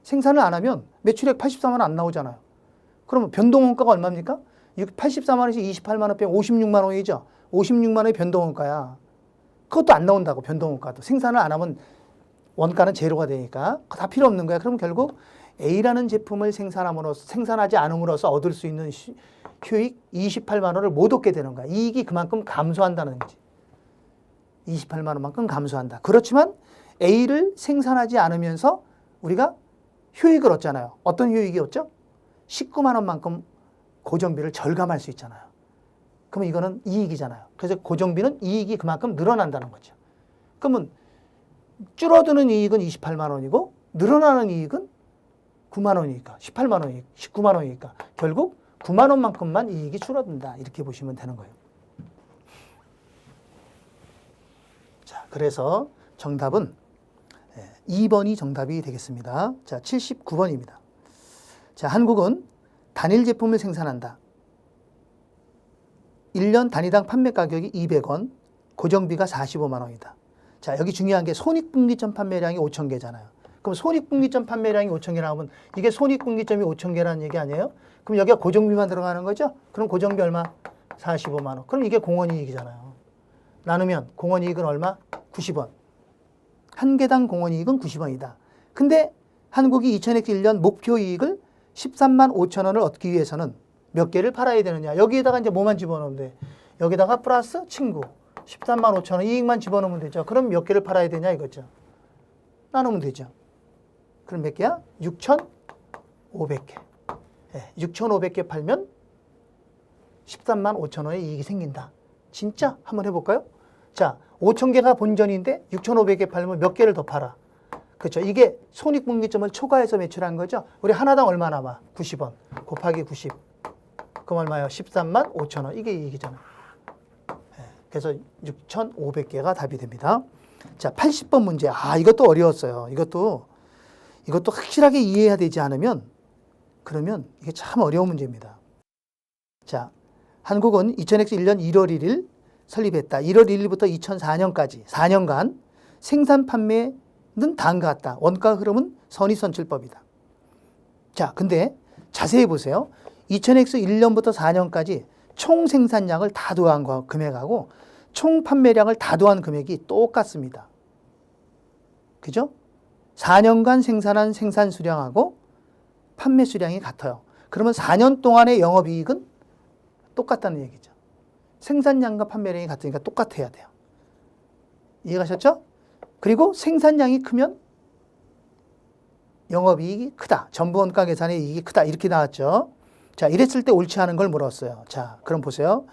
생산을 안 하면 매출액 84만 원 안 나오잖아요. 그러면 변동원가가 얼마입니까? 84만 원에서 28만 원 빼면 56만 원이죠. 56만 원의 변동원가야. 그것도 안 나온다고, 변동원가도. 생산을 안 하면 원가는 제로가 되니까 다 필요 없는 거야. 그럼 결국 A라는 제품을 생산하지 않음으로써 얻을 수 있는 효익 28만 원을 못 얻게 되는 거야. 이익이 그만큼 감소한다는 거지. 28만 원만큼 감소한다. 그렇지만 A를 생산하지 않으면서 우리가 효익을 얻잖아요. 어떤 효익이 얻죠? 19만 원만큼 고정비를 절감할 수 있잖아요. 그러면 이거는 이익이잖아요. 그래서 고정비는 이익이 그만큼 늘어난다는 거죠. 그러면 줄어드는 이익은 28만 원이고 늘어나는 이익은 9만 원이니까 18만 원이니까 19만 원이니까 결국 9만 원만큼만 이익이 줄어든다. 이렇게 보시면 되는 거예요. 자, 그래서 정답은 2번이 정답이 되겠습니다. 자, 79번입니다. 자, 한국은 단일 제품을 생산한다. 1년 단위당 판매 가격이 200원, 고정비가 45만 원이다. 자, 여기 중요한 게 손익분기점 판매량이 5천 개잖아요. 그럼 손익분기점 판매량이 5천 개 나오면 이게 손익분기점이 5천 개라는 얘기 아니에요? 그럼 여기가 고정비만 들어가는 거죠? 그럼 고정비 얼마? 45만 원. 그럼 이게 공원이익이잖아요. 나누면 공원이익은 얼마? 90원. 한 개당 공원이익은 90원이다. 근데 한국이 2001년 목표이익을 13만 5천 원을 얻기 위해서는 몇 개를 팔아야 되느냐. 여기에다가 이제 뭐만 집어넣으면 돼. 여기다가 플러스 친구. 13만 5천 원 이익만 집어넣으면 되죠. 그럼 몇 개를 팔아야 되냐 이거죠. 나누면 되죠. 그럼 몇 개야? 6,500개. 6,500개 팔면 13만 5천 원의 이익이 생긴다. 진짜? 한번 해볼까요? 자, 5,000개가 본전인데 6,500개 팔면 몇 개를 더 팔아? 그렇죠. 이게 손익분기점을 초과해서 매출한 거죠. 우리 하나당 얼마 남아? 90원 곱하기 90. 그럼 얼마예요? 13만 5천 원. 이게 이익이잖아요. 그래서 6,500개가 답이 됩니다. 자, 80번 문제. 이것도 어려웠어요. 이것도 확실하게 이해해야 되지 않으면 그러면 이게 참 어려운 문제입니다. 자, 한국은 2001년 1월 1일 설립했다. 1월 1일부터 2004년까지 4년간 생산 판매는 다음과 같다. 원가 흐름은 선의선출법이다. 자, 근데 자세히 보세요. 2001년부터 4년까지 총 생산량을 다 더한 금액하고 총 판매량을 다 더한 금액이 똑같습니다. 그죠? 4년간 생산한 생산 수량하고 판매 수량이 같아요. 그러면 4년 동안의 영업이익은 똑같다는 얘기죠. 생산량과 판매량이 같으니까 똑같아야 돼요. 이해가셨죠? 그리고 생산량이 크면 영업이익이 크다. 전부원가 계산의 이익이 크다. 이렇게 나왔죠. 자, 이랬을 때 옳지 않은 걸 물었어요. 자, 그럼 보세요.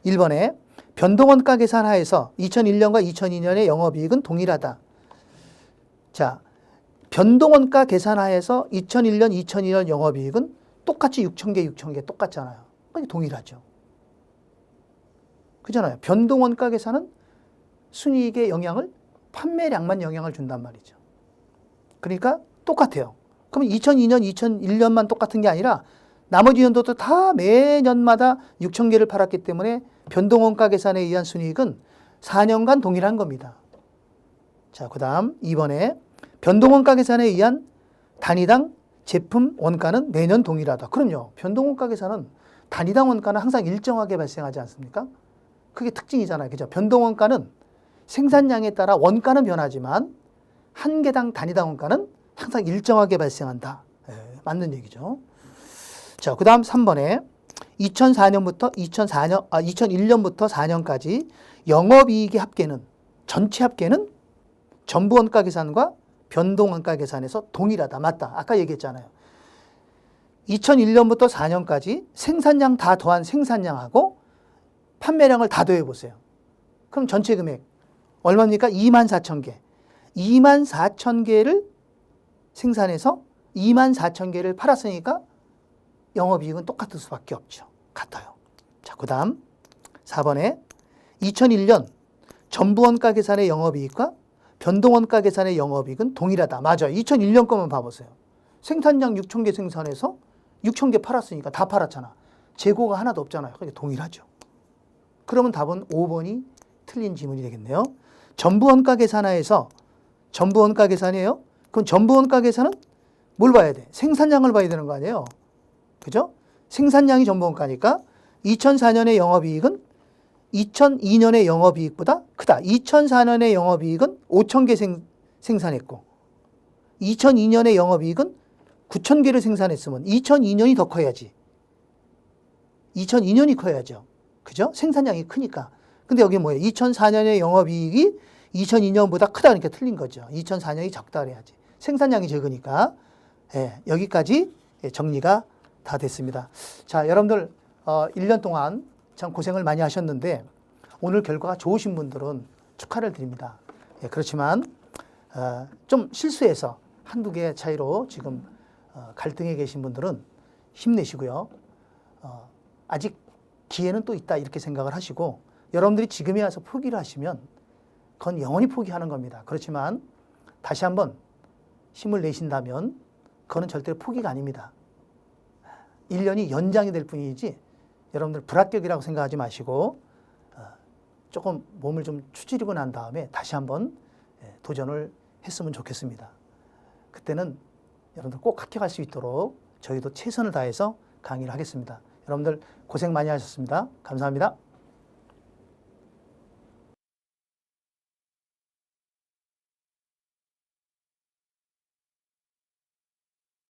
1번에 변동원가 계산하에서 2001년과 2002년의 영업이익은 동일하다. 자, 변동원가 계산하에서 2001년, 2002년 영업이익은 똑같이 6,000개 똑같잖아요. 그러니까 동일하죠. 그잖아요. 변동원가 계산은 순이익의 영향을, 판매량만 영향을 준단 말이죠. 그러니까 똑같아요. 그럼 2002년, 2001년만 똑같은 게 아니라 나머지 연도도 다 매년마다 6,000개를 팔았기 때문에 변동원가 계산에 의한 순이익은 4년간 동일한 겁니다. 자, 그 다음 2번에 변동원가 계산에 의한 단위당 제품 원가는 매년 동일하다. 그럼요. 변동원가 계산은 단위당 원가는 항상 일정하게 발생하지 않습니까? 그게 특징이잖아요. 그죠? 변동원가는 생산량에 따라 원가는 변하지만 한 개당 단위당 원가는 항상 일정하게 발생한다. 맞는 얘기죠. 자, 그 다음 3번에 2001년부터 4년까지 영업이익의 합계는, 전체 합계는 전부원가 계산과 변동원가 계산에서 동일하다. 맞다. 아까 얘기했잖아요. 2001년부터 4년까지 생산량 다 더한 생산량하고 판매량을 다 더해보세요. 그럼 전체 금액 얼마입니까? 24,000개. 24,000개를 생산해서 24,000개를 팔았으니까 영업이익은 똑같을 수밖에 없죠. 같아요. 자, 그 다음 4번에 2001년 전부원가 계산의 영업이익과 변동원가 계산의 영업이익은 동일하다. 맞아요. 2001년 거만 봐보세요. 생산량 6,000개 생산해서 6,000개 팔았으니까 다 팔았잖아. 재고가 하나도 없잖아요. 그러니까 동일하죠. 그러면 답은 5번이 틀린 지문이 되겠네요. 전부원가 계산하에서 전부원가 계산이에요. 그럼 전부원가 계산은 뭘 봐야 돼? 생산량을 봐야 되는 거 아니에요? 그죠? 생산량이 전부원가니까 2004년의 영업이익은 2002년의 영업이익보다 크다. 2004년의 영업이익은 5,000개 생산했고 2002년의 영업이익은 9,000개를 생산했으면 2002년이 더 커야지. 2002년이 커야죠. 그죠? 생산량이 크니까. 근데 여기 뭐예요? 2004년의 영업이익이 2002년보다 크다 그러니까 틀린 거죠. 2004년이 적다 그래야지. 생산량이 적으니까. 여기까지 정리가 다 됐습니다. 자, 여러분들 1년 동안 참 고생을 많이 하셨는데 오늘 결과가 좋으신 분들은 축하를 드립니다. 그렇지만 좀 실수해서 한두 개 차이로 지금 갈등에 계신 분들은 힘내시고요. 아직 기회는 또 있다 이렇게 생각을 하시고 여러분들이 지금에 와서 포기를 하시면 그건 영원히 포기하는 겁니다. 그렇지만 다시 한번 힘을 내신다면 그거는 절대로 포기가 아닙니다. 1년이 연장이 될 뿐이지 여러분들 불합격이라고 생각하지 마시고 조금 몸을 좀 추스리고 난 다음에 다시 한번 도전을 했으면 좋겠습니다. 그때는 여러분들 꼭 합격할 수 있도록 저희도 최선을 다해서 강의를 하겠습니다. 여러분들 고생 많이 하셨습니다. 감사합니다.